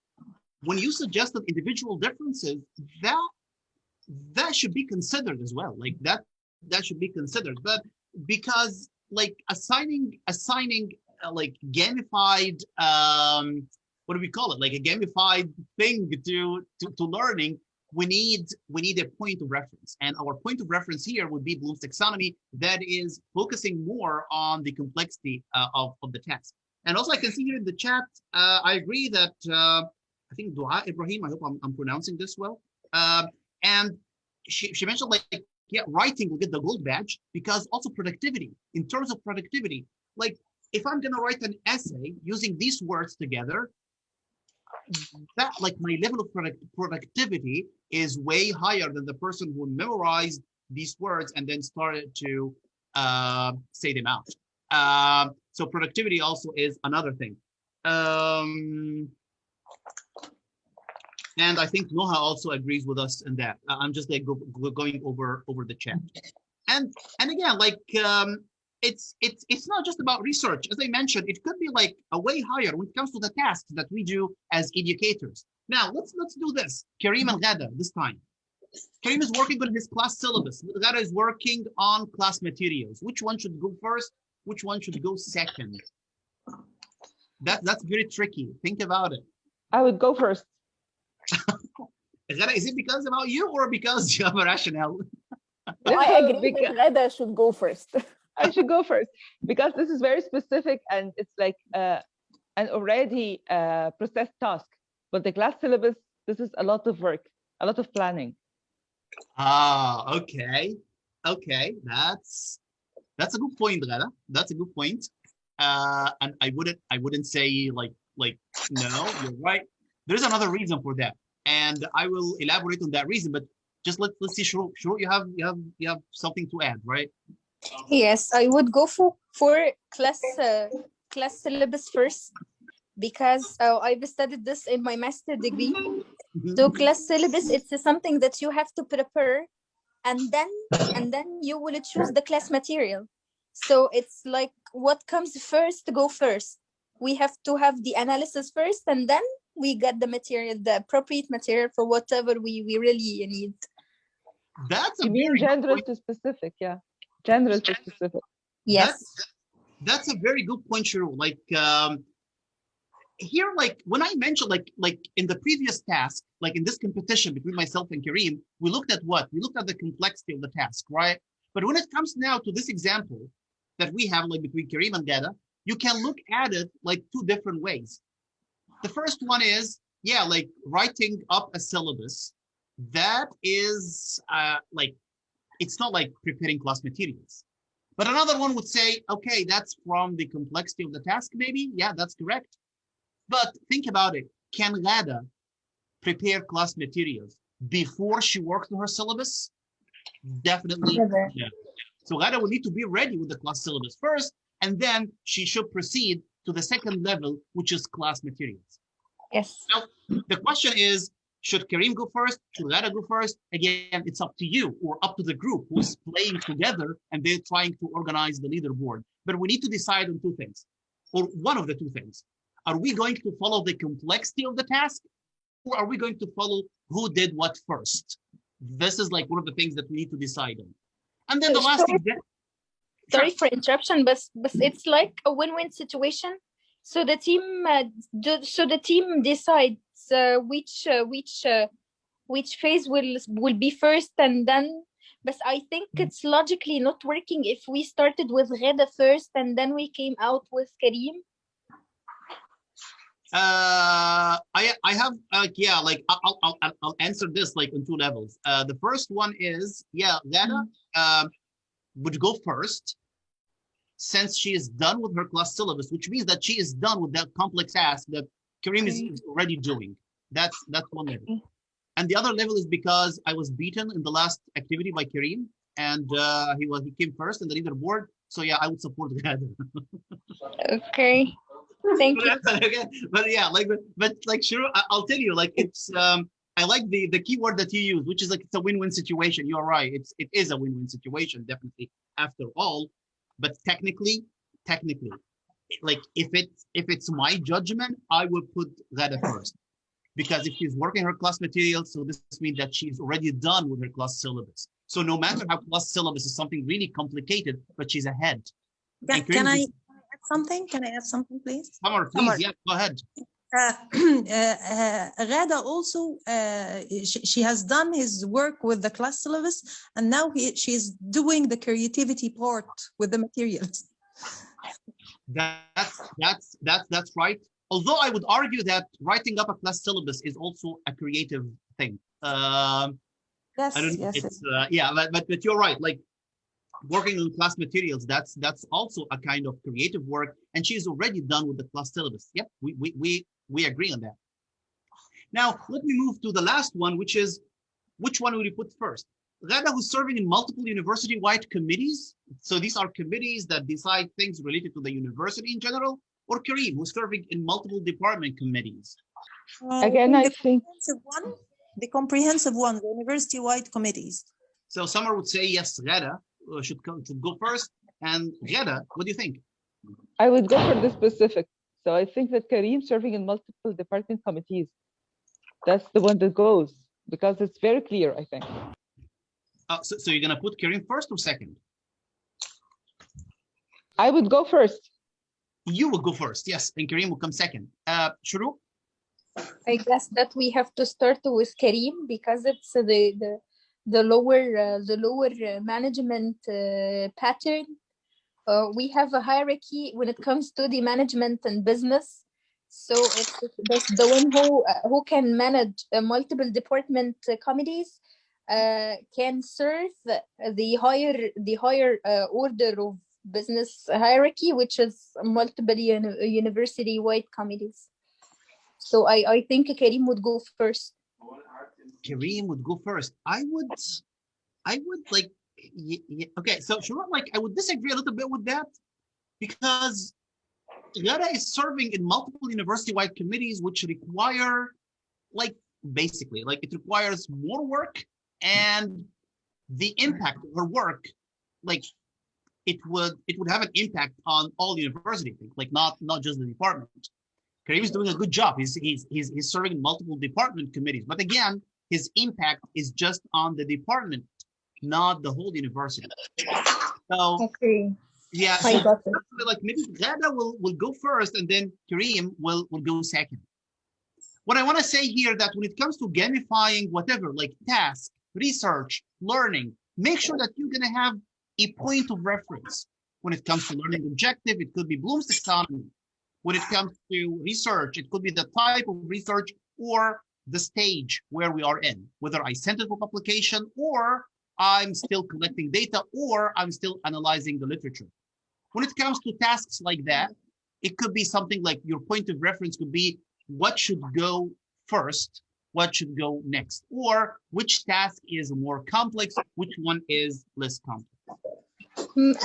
when you suggested individual differences, that should be considered as well. Like that should be considered. But because like assigning like gamified what do we call it? Like a gamified thing to learning, we need a point of reference. And our point of reference here would be Bloom's taxonomy, that is focusing more on the complexity of the task. And also I can see here in the chat, I agree that I think Dua Ibrahim, I hope I'm pronouncing this well. And she mentioned like, yeah, writing will get the gold badge because also productivity, in terms of productivity, like if I'm gonna write an essay using these words together, that like my level of productivity is way higher than the person who memorized these words and then started to say them out. So productivity also is another thing. And I think Noha also agrees with us in that. I'm just like going over the chat. And again, like it's not just about research. As I mentioned, it could be like a way higher when it comes to the tasks that we do as educators. Now let's do this. Karim and Ghada this time. Karim is working on his class syllabus. Ghada is working on class materials. Which one should go first? Which one should go second? That's very tricky. Think about it. I would go first. Ghada, is it because about you or because you have a rationale? I agree that Ghada should go first. I should go first because this is very specific and it's like an already processed task. But the class syllabus, this is a lot of work, a lot of planning. Ah, okay. That's a good point, Ghada. That's a good point. And I wouldn't say like no, you're right. There's another reason for that, and I will elaborate on that reason. But just let's see, Shuru, you have something to add, right? Yes, I would go for class syllabus first because I've studied this in my master degree. So class syllabus, it's something that you have to prepare, and then you will choose the class material. So it's like what comes first, go first. We have to have the analysis first, and then we get the material, the appropriate material for whatever we really need. That's a You mean very good general point. to specific, yeah. General to specific. Yes. That's a very good point, Shuru. Like here, like when I mentioned, like in the previous task, like in this competition between myself and Kareem, we looked at what? We looked at the complexity of the task, right? But when it comes now to this example that we have, like between Kareem and Gada, you can look at it like two different ways. The first one is, yeah, like writing up a syllabus. That is like, it's not like preparing class materials. But another one would say, okay, that's from the complexity of the task, maybe. Yeah, that's correct. But think about it. Can Gada prepare class materials before she works on her syllabus? Definitely Never. no. So Gada will need to be ready with the class syllabus first, and then she should proceed to the second level, which is class materials. Yes. Now, the question is, should Kareem go first? Should Gada go first? Again, it's up to you or up to the group who's playing together and they're trying to organize the leaderboard. But we need to decide on two things, or one of the two things. Are we going to follow the complexity of the task, or are we going to follow who did what first? This is like one of the things that we need to decide on. And then the last example. Sorry for interruption, but it's like a win-win situation. So the team decides which phase will be first, and then. But I think it's logically not working if we started with Ghada first and then we came out with Kareem. I have yeah, like I'll answer this like on two levels. The first one is, yeah, Gada would go first since she is done with her class syllabus, which means that she is done with that complex task that Kareem is already doing. That's one level. And the other level is because I was beaten in the last activity by Kareem, and he came first in the leaderboard. So yeah, I would support Gada. Okay. Thank you. But yeah, but sure, I'll tell you, like it's I like the keyword that you use, which is like it's a win-win situation. You're right. It is a win-win situation, definitely, after all. But technically, like if it's my judgment, I would put Gada first. Because if she's working her class materials, so this means that she's already done with her class syllabus. So no matter how class syllabus is something really complicated, but she's ahead. Can I add something? Can I add something, please? Summer, please, yeah, go ahead. Gada also, she has done his work with the class syllabus, and now she's doing the creativity part with the materials. That's right. Although I would argue that writing up a class syllabus is also a creative thing. Yes, I don't know. yes, It's yeah, but you're right. Like working on class materials, that's also a kind of creative work, and she's already done with the class syllabus. Yep, we agree on that. Now let me move to the last one, which is which one will you put first? Gada, who's serving in multiple university-wide committees. So these are committees that decide things related to the university in general, or Kareem, who's serving in multiple department committees. Again, I think the comprehensive one, the university-wide committees. So Summer would say yes, Gada should go first. And Gada, what do you think? I would go for the specific. So I think that Kareem serving in multiple department committees, that's the one that goes, because it's very clear, I think. So you're gonna put Kareem first or second? I would go first. You will go first, yes, and Kareem will come second. Shuru? I guess that we have to start with Kareem because it's the lower management pattern. We have a hierarchy when it comes to the management and business. So that's the one who can manage multiple department committees can serve the higher order of business hierarchy, which is multiple university-wide committees. So I think Kareem would go first. Kareem would go first. I would like, okay, so sure, like I would disagree a little bit with that because Gada is serving in multiple university-wide committees, which require, like, basically, like it requires more work, and the impact of her work, like it would have an impact on all university things, like not just the department. Kareem is doing a good job. He's serving in multiple department committees, but again, his impact is just on the department not the whole university. So Okay. yeah, I so got it. like maybe Ghada will go first and then Kareem will go second. What I want to say here that when it comes to gamifying whatever, like task, research, learning, make sure that you're going to have a point of reference. When it comes to learning objective, it could be Bloom's taxonomy. When it comes to research, it could be the type of research or the stage where we are in, whether I sent it for publication or I'm still collecting data or I'm still analyzing the literature. When it comes to tasks like that, it could be something like your point of reference could be what should go first, what should go next, or which task is more complex, which one is less complex. Ahmed,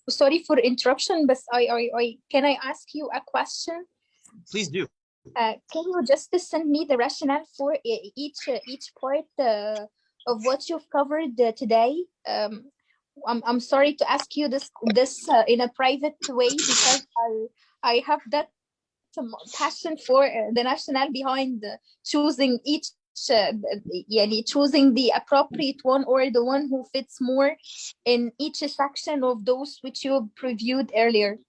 sorry for interruption, but can I ask you a question? Please do. Can you just send me the rationale for each part of what you've covered today? I'm sorry to ask you this in a private way because I have that passion for the rationale behind choosing each choosing the appropriate one or the one who fits more in each section of those which you previewed earlier.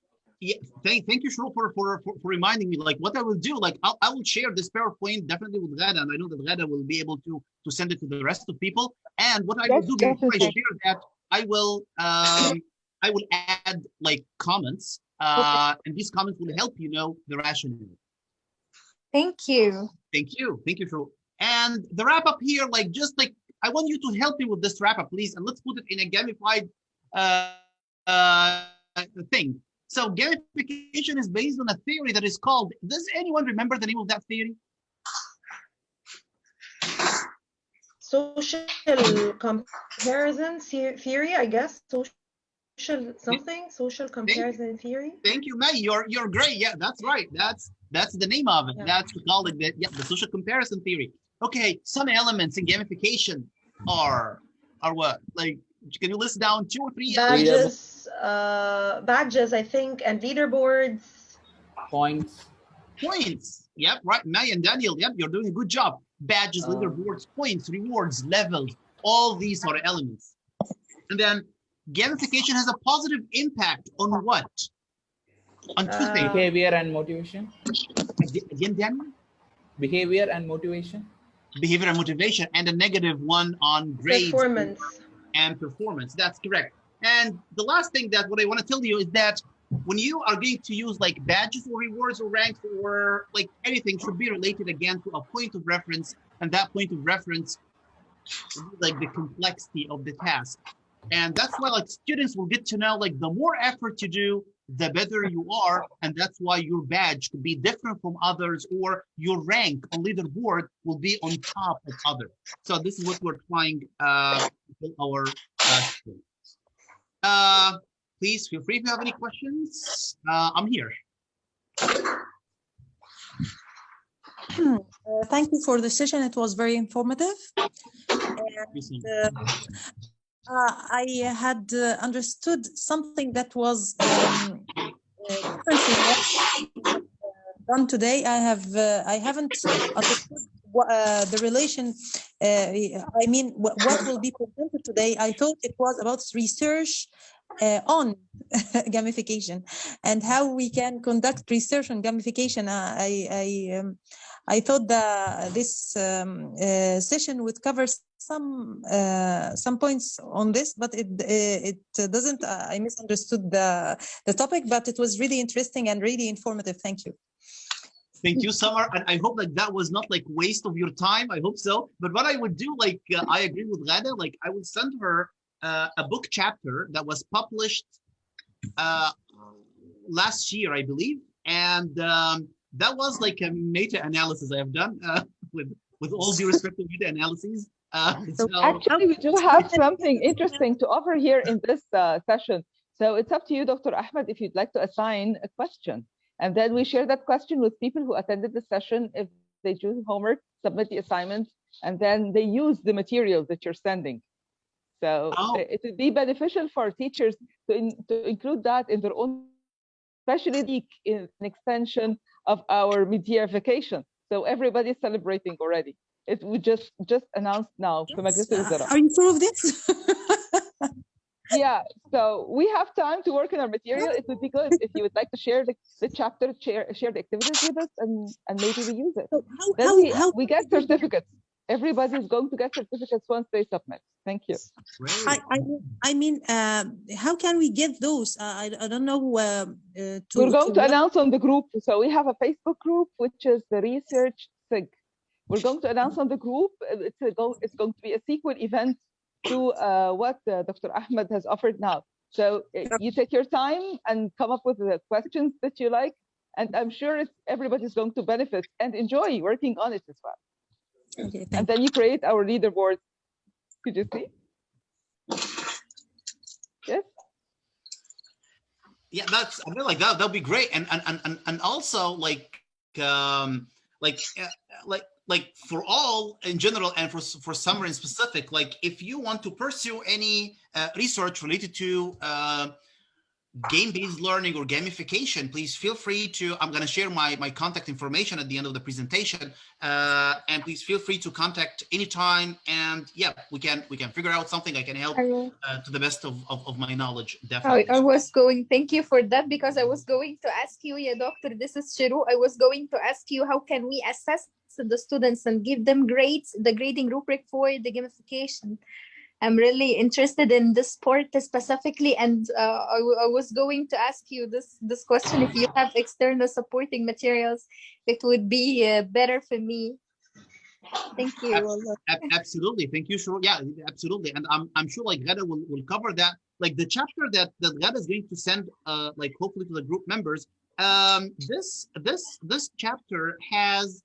Yeah, thank you, Shro, for reminding me. Like what I will do, like I will share this PowerPoint definitely with Ghada, and I know that Ghada will be able to send it to the rest of people. And what I will do before I share that, I will add like comments, and these comments will help you know the rationale. Thank you. Thank you, Shro. And the wrap up here, like just like I want you to help me with this wrap up, please, and let's put it in a gamified thing. So gamification is based on a theory that is called, does anyone remember the name of that theory? Social comparison theory, I guess. Social comparison theory. Thank you, May. You're great. Yeah, that's right. That's the name of it. Yeah. That's we call it the social comparison theory. Okay, some elements in gamification are what? Like, can you list down 2 or 3 badges? Badges, I think, and leaderboards. Points. Yep, right. May and Daniel, yep, you're doing a good job. Badges, leaderboards, points, rewards, levels, all these are elements. And then gamification has a positive impact on what? On 2 things. Behavior and motivation. Again, Daniel? Behavior and motivation. Behavior and motivation, and a negative one on grades. Performance. And performance, that's correct. And the last thing that what I want to tell you is that when you are going to use like badges or rewards or ranks or like anything should be related again to a point of reference, and that point of reference is like the complexity of the task. And that's why like students will get to know like the more effort you do, the better you are, and that's why your badge could be different from others, or your rank on leaderboard will be on top of others. So this is what we're trying to tell our students. Please feel free if you have any questions. I'm here. Thank you for the session. It was very informative. And, I had understood something that was done today. I haven't understood the relation. I mean, what will be presented today. I thought it was about research on gamification and how we can conduct research on gamification. I thought that this session would cover some points on this, but it doesn't. I misunderstood the topic, but it was really interesting and really informative. Thank you. Thank you, Summer, and I hope like that was not like waste of your time. I hope so. But what I would do, like I agree with Ghada, like I would send her a book chapter that was published last year, I believe, and that was like a meta-analysis I have done with all due respect to meta-analyses. So actually, we do have something interesting to offer here in this session. So it's up to you, Dr. Ahmad, if you'd like to assign a question. And then we share that question with people who attended the session. If they do homework, submit the assignments, and then they use the material that you're sending. So it would be beneficial for teachers to include that in their own, especially in an extension of our mid-year vacation. So everybody's celebrating already. It we just announced now في مجلس الوزراء. Are you sure of this? Yeah, so we have time to work on our material. It would be good if you would like to share the chapter, share the activities with us, and maybe we use it. So Then we get certificates. Everybody is going to get certificates once they submit. Thank you. I mean, how can we get those? I don't know. We're going to announce on the group. So we have a Facebook group, which is the Research SIG. We're going to announce on the group. It's going to be a sequel event to what Dr. Ahmad has offered now. So you take your time and come up with the questions that you like. And I'm sure everybody's going to benefit and enjoy working on it as well. Okay, and then you create our leaderboard. Could you see? Yes. Yeah, I feel like that'll be great. And also like for all in general and for summer in specific, like if you want to pursue any research related to game-based learning or gamification, please feel free to, I'm going to share my contact information at the end of the presentation, and please feel free to contact anytime, and yeah, we can figure out something. I can help to the best of my knowledge, definitely. Thank you for that, because I was going to ask you, yeah, Doctor, this is Shiru. I was going to ask you, how can we assess the students and give them grades, the grading rubric for the gamification? I'm really interested in this part specifically, and I was going to ask you this question. If you have external supporting materials, it would be better for me. Thank you. Absolutely, thank you, Shuru. Yeah, absolutely, and I'm sure like Ghada will cover that. Like the chapter that Ghada is going to send, like hopefully to the group members. This chapter has.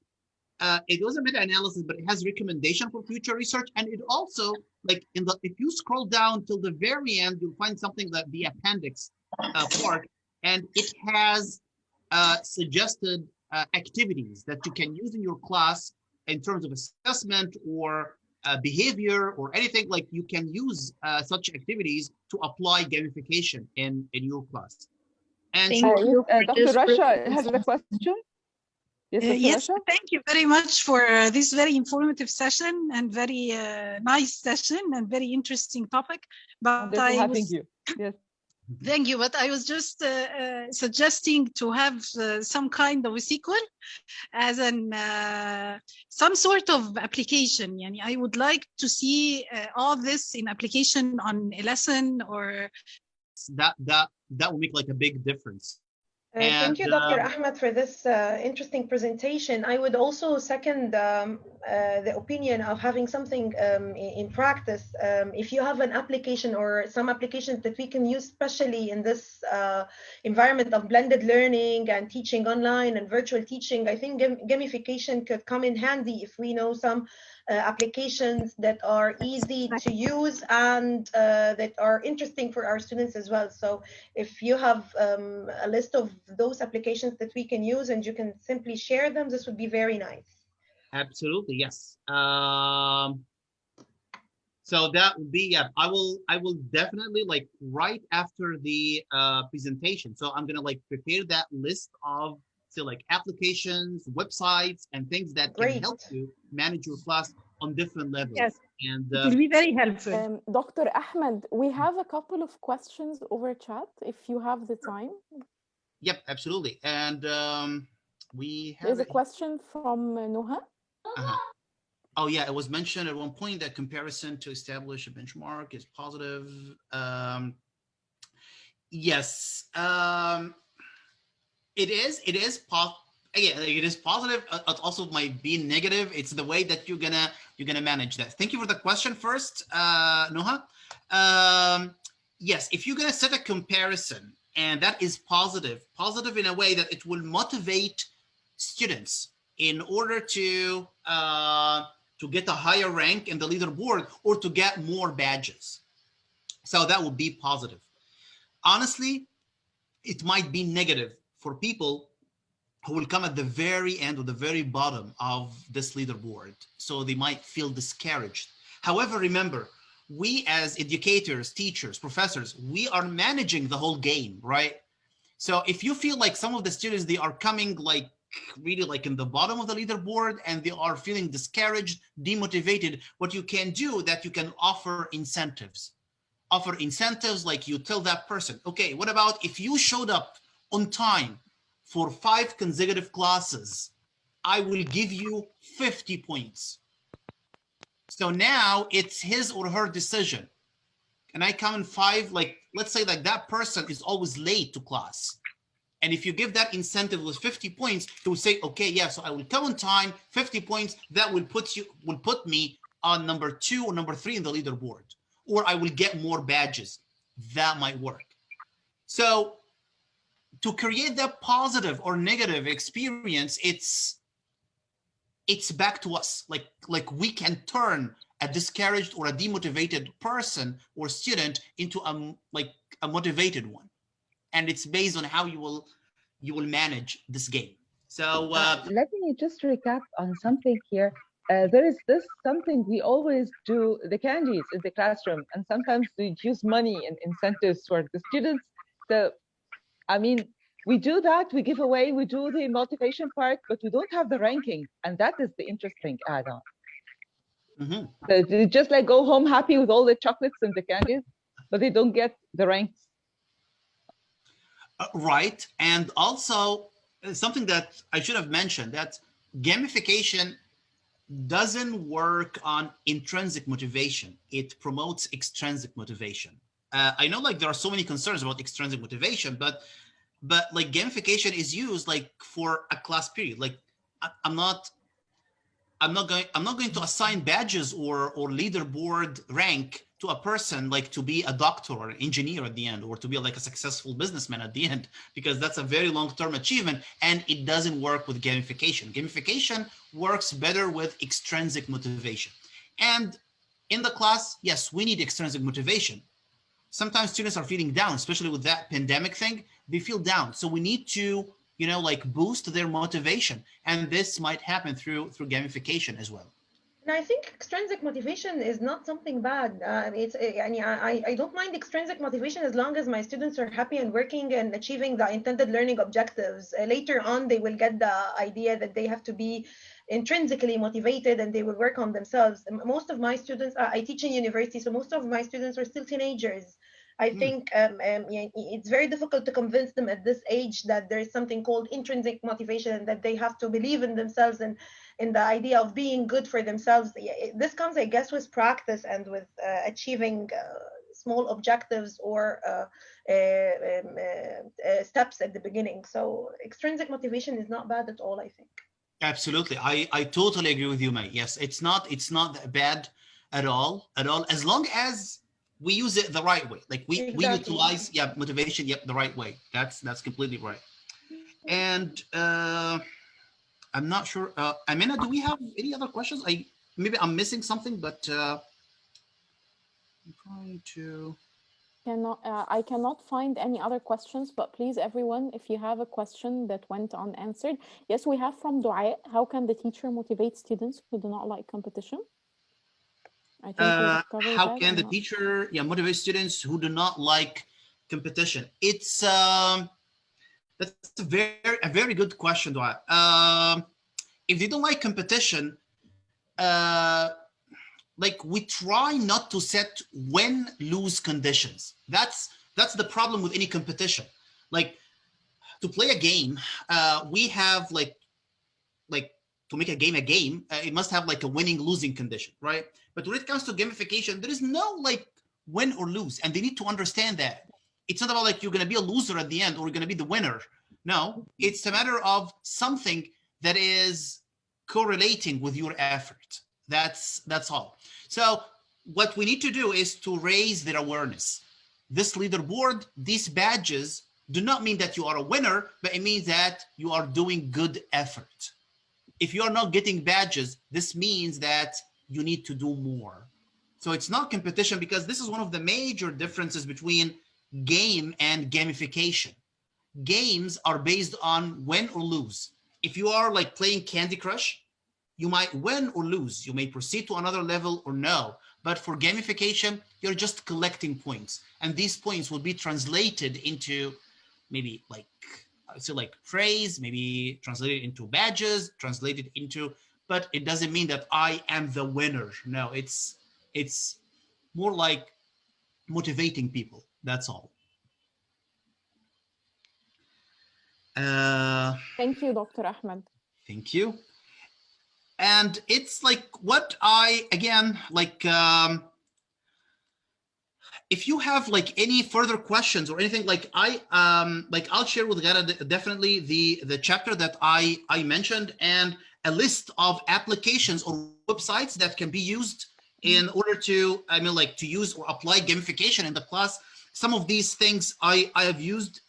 It was a meta-analysis, but it has recommendation for future research, and it also, like if you scroll down till the very end, you'll find something that the appendix part, and it has suggested activities that you can use in your class in terms of assessment or behavior or anything. Like you can use such activities to apply gamification in your class. And Dr. Rasha has a question. Yes, thank you very much for this very informative session and very nice session and very interesting topic. But Yes. Thank you. But I was just suggesting to have some kind of a sequel as some sort of application. Yani I would like to see all this in application on a lesson, or that will make like a big difference. Thank you, Dr. Ahmad, for this interesting presentation. I would also second the opinion of having something in practice. If you have an application or some applications that we can use, especially in this environment of blended learning and teaching online and virtual teaching, I think gamification could come in handy if we know some applications that are easy to use and that are interesting for our students as well. So if you have a list of those applications that we can use and you can simply share them, this would be very nice. Absolutely, yes. So that would be, yeah, I will definitely, like right after the presentation. So I'm gonna like prepare that list of like applications, websites, and things that can help you manage your class on different levels. Yes, and it will be very helpful. Dr. Ahmad, we have a couple of questions over chat if you have the time. Yep, absolutely. And we have there's a question from Noha. Oh yeah, it was mentioned at one point that comparison to establish a benchmark is positive. Yes. It is positive. It also might be negative. It's the way that you're gonna manage that. Thank you for the question first, Noha. Yes, if you're gonna set a comparison and that is positive in a way that it will motivate students in order to get a higher rank in the leaderboard or to get more badges. So that would be positive. Honestly, it might be negative for people who will come at the very end or the very bottom of this leaderboard. So they might feel discouraged. However, remember, we as educators, teachers, professors, we are managing the whole game, right? So if you feel like some of the students, they are coming like really like in the bottom of the leaderboard and they are feeling discouraged, demotivated, what you can do that you can offer incentives. Offer incentives like you tell that person, okay, what about if you showed up on time for 5 consecutive classes, I will give you 50 points. So now it's his or her decision. And I come in 5, like, let's say like that person is always late to class. And if you give that incentive with 50 points, he will say, okay, yeah, so I will come on time, 50 points, that will put me on number 2 or number 3 in the leaderboard, or I will get more badges. That might work. So to create that positive or negative experience, it's back to us. Like we can turn a discouraged or a demotivated person or student into a motivated one. And it's based on how you will manage this game. So let me just recap on something here. There is this something we always do, the candies in the classroom, and sometimes we use money and incentives for the students. So, I mean, we do that, we give away, we do the motivation part, but we don't have the ranking. And that is the interesting add-on. Mm-hmm. So they just like go home happy with all the chocolates and the candies, but they don't get the ranks. Right. And also something that I should have mentioned, that gamification doesn't work on intrinsic motivation. It promotes extrinsic motivation. I know like there are so many concerns about extrinsic motivation, but like gamification is used like for a class period. Like I'm not going to assign badges or leaderboard rank to a person like to be a doctor or an engineer at the end, or to be like a successful businessman at the end, because that's a very long-term achievement and it doesn't work with gamification. Gamification works better with extrinsic motivation. And in the class, yes, we need extrinsic motivation. Sometimes students are feeling down, especially with that pandemic thing, they feel down. So we need to, like boost their motivation. And this might happen through gamification as well. And I think extrinsic motivation is not something bad. I don't mind extrinsic motivation as long as my students are happy and working and achieving the intended learning objectives. Later on, they will get the idea that they have to be intrinsically motivated and they will work on themselves. Most of my students, I teach in university, so most of my students are still teenagers. I think it's very difficult to convince them at this age that there is something called intrinsic motivation and that they have to believe in themselves and in the idea of being good for themselves. This comes, I guess, with practice and with achieving small objectives or steps at the beginning. So extrinsic motivation is not bad at all, I think. Absolutely. I totally agree with you, May. Yes, it's not bad at all, as long as we use it the right way. Like we utilize motivation the right way. That's completely right. And I'm not sure, Amina, do we have any other questions? Maybe I'm missing something, but I'm trying to. I cannot find any other questions, but please, everyone, if you have a question that went unanswered. Yes, we have from Dua. How can the teacher motivate students who do not like competition? I think how can the teacher motivate students who do not like competition? It's that's a very good question, Dua. If they don't like competition, like we try not to set win-lose conditions. That's the problem with any competition. Like to play a game, we have like to make a game, it must have like a winning-losing condition, right? But when it comes to gamification, there is no like win or lose, and they need to understand that. It's not about like you're going to be a loser at the end or you're going to be the winner. No, it's a matter of something that is correlating with your effort. That's all. So what we need to do is to raise their awareness. This leaderboard, these badges do not mean that you are a winner, but it means that you are doing good effort. If you are not getting badges, this means that you need to do more. So it's not competition, because this is one of the major differences between game and gamification. Games are based on win or lose. If you are like playing Candy Crush, you might win or lose. You may proceed to another level or no. But for gamification, you're just collecting points. And these points will be translated into maybe like so like phrase, maybe translated into badges, translated into, but it doesn't mean that I am the winner. No, it's more like motivating people. That's all. Thank you, Dr. Ahmed. Thank you. And it's like what I, again, like, if you have like any further questions or anything, like I'll share with Gara definitely the chapter that I mentioned, and a list of applications or websites that can be used in order to, I mean, like to use or apply gamification in the class. Some of these things I have used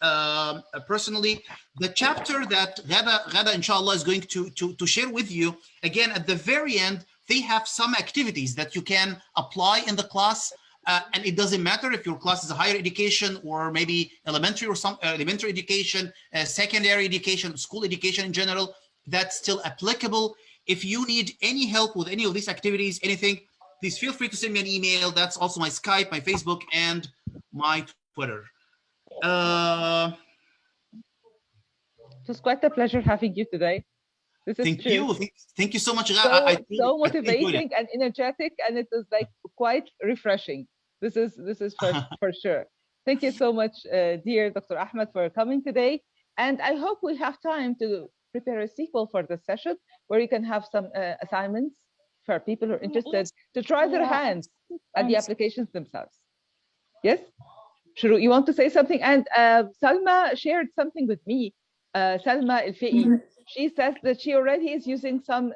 personally. The chapter that Ghada inshallah is going to share with you, again, at the very end, they have some activities that you can apply in the class. And it doesn't matter if your class is a higher education or maybe elementary or some elementary education, secondary education, school education in general, that's still applicable. If you need any help with any of these activities, anything, please feel free to send me an email. That's also my Skype, my Facebook, and my Twitter. It was quite a pleasure having you today. This is Thank true. you. Thank you so much. So motivating and energetic, and it was like quite refreshing. This is for sure. Thank you so much, dear Dr. Ahmed, for coming today. And I hope we have time to prepare a sequel for this session where you can have some assignments for people who are interested to try their hands at the applications themselves. Yes? Shuru, you want to say something? And Salma shared something with me. Salma El-Fi'i. She says that she already is using some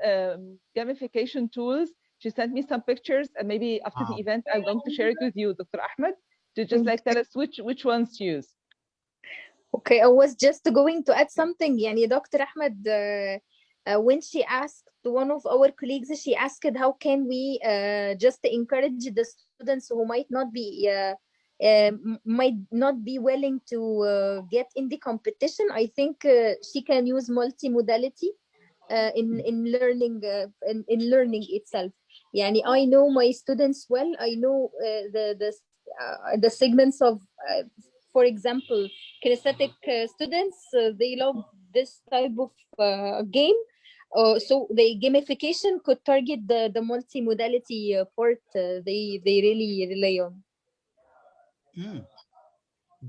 gamification tools. She sent me some pictures, and maybe after the event, I'm going to share it with you, Dr. Ahmed, to just like tell us which ones to use. Okay, I was just going to add something. Yani Dr. Ahmed, when she asked one of our colleagues, she asked how can we just encourage the students who might not be willing to get in the competition. I think she can use multimodality in learning itself. Yani I know my students well. I know the segments of, for example, kinesthetic students. They love this type of game. So the gamification could target the multimodality part. They really rely on.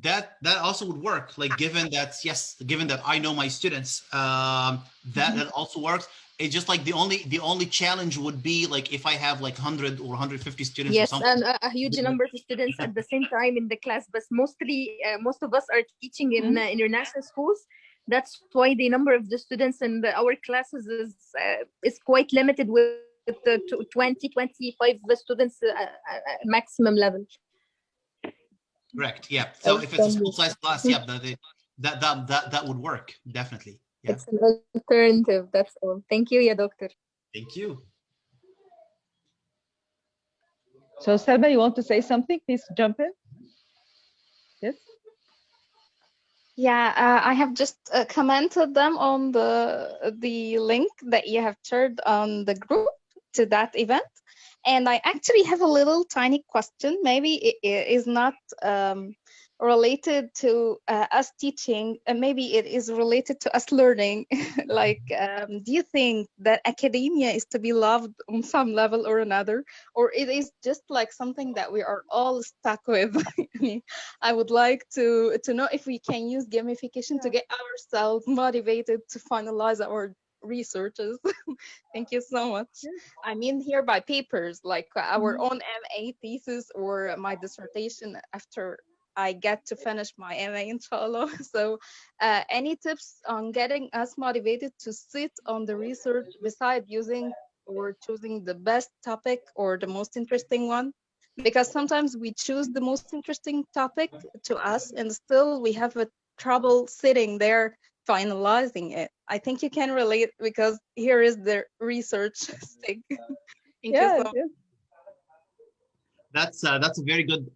That also would work. Like given that I know my students, that also works. It's just like the only challenge would be like if I have like 100 or 150 students. Yes, or something. and a huge number of students at the same time in the class. But mostly, most of us are teaching in international schools. That's why the number of the students in our classes is quite limited, with the 20, 25 students maximum level. Correct. Yeah. So if it's a small size class, yeah, that would work definitely. Yeah. It's an alternative. That's all. Thank you, doctor. Thank you. So Selma, you want to say something? Please jump in. Yes. Yeah, I have just commented them on the link that you have shared on the group to that event. And I actually have a little tiny question. Maybe it is not related to us teaching, and maybe it is related to us learning. Like, do you think that academia is to be loved on some level or another, or it is just like something that we are all stuck with? I would like to know if we can use gamification to get ourselves motivated to finalize our researches. Thank you so much. I mean here by papers, like our own MA thesis or my dissertation after I get to finish my MA, inshallah. So any tips on getting us motivated to sit on the research beside using or choosing the best topic or the most interesting one? Because sometimes we choose the most interesting topic to us and still we have a trouble sitting there finalizing it. I think you can relate because here is the research stick. Thank you so much. That's a very good.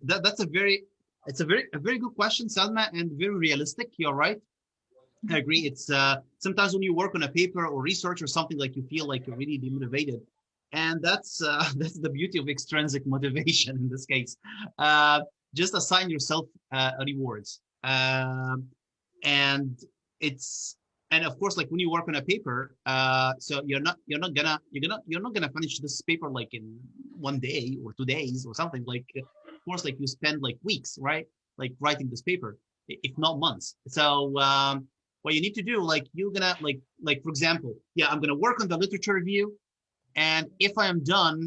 It's a very good question, Salma, and very realistic. You're right. I agree. It's sometimes when you work on a paper or research or something, like you feel like you're really demotivated, and that's the beauty of extrinsic motivation in this case. Just assign yourself rewards, and it's, and of course, like when you work on a paper, so you're not gonna finish this paper like in 1 day or 2 days or something. Like, of course, like you spend like weeks, right? Like writing this paper, if not months. So what you need to do, like you're gonna like for example, yeah, I'm gonna work on the literature review, and if I am done,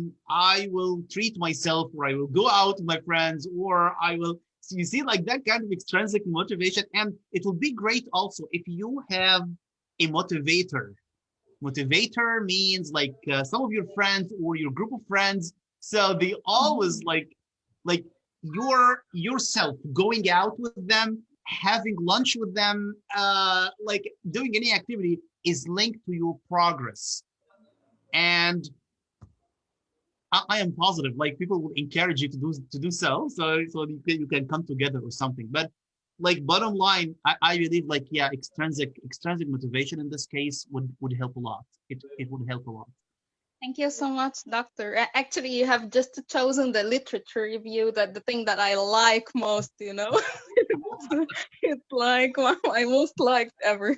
I will treat myself, or I will go out with my friends, or I will. So you see, like that kind of extrinsic motivation, and it will be great also if you have a motivator. Motivator means like some of your friends or your group of friends. So they always like yourself going out with them, having lunch with them, like doing any activity is linked to your progress. And I am positive, like people will encourage you to do so, so you can come together or something. But like bottom line, I believe like yeah, extrinsic motivation in this case would help a lot. It would help a lot. Thank you so much, Doctor. Actually, you have just chosen the literature review, that the thing that I like most, you know. It's like my most liked ever.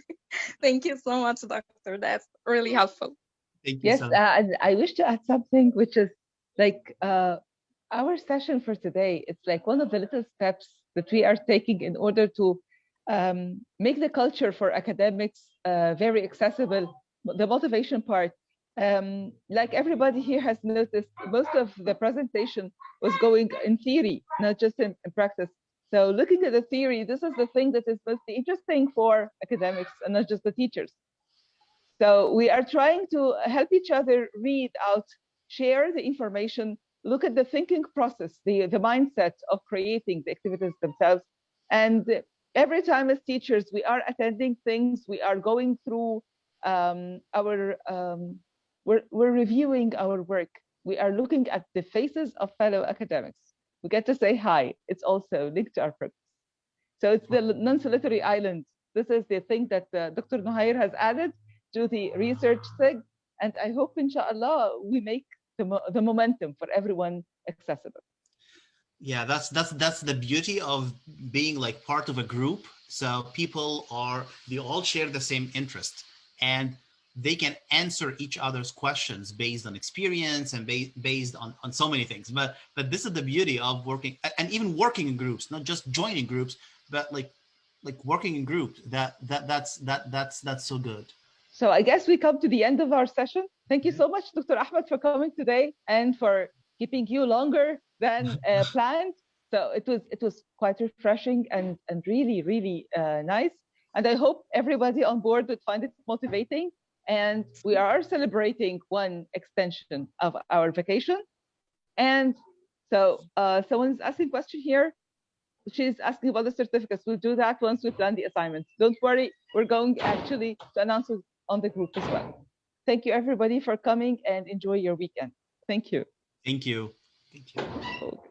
Thank you so much, Doctor. That's really helpful. Thank you. Yes, and I wish to add something, which is like our session for today. It's like one of the little steps that we are taking in order to make the culture for academics very accessible. The motivation part. Like everybody here has noticed, most of the presentation was going in theory, not just in practice. So looking at the theory, this is the thing that is most interesting for academics and not just the teachers. So we are trying to help each other read out, share the information, look at the thinking process, the mindset of creating the activities themselves. And every time as teachers, we are attending things, we are going through we're reviewing our work. We are looking at the faces of fellow academics. We get to say hi. It's also linked to our purpose. So it's the non-solitary island. This is the thing that Dr. Nuhair has added to the research SIG. And I hope, inshallah, we make the momentum for everyone accessible. Yeah, that's the beauty of being like part of a group. So they all share the same interest, and they can answer each other's questions based on experience and based on so many things. But this is the beauty of working, and even working in groups, not just joining groups, but like working in groups. That's so good. So I guess we come to the end of our session. Thank you so much, Dr. Ahmad, for coming today and for keeping you longer than planned. So it was quite refreshing and really nice. And I hope everybody on board would find it motivating. And we are celebrating one extension of our vacation. And so someone's asking a question here. She's asking about the certificates. We'll do that once we plan the assignments. Don't worry, we're going actually to announce it on the group as well. Thank you everybody for coming, and enjoy your weekend. Thank you. Thank you. Okay.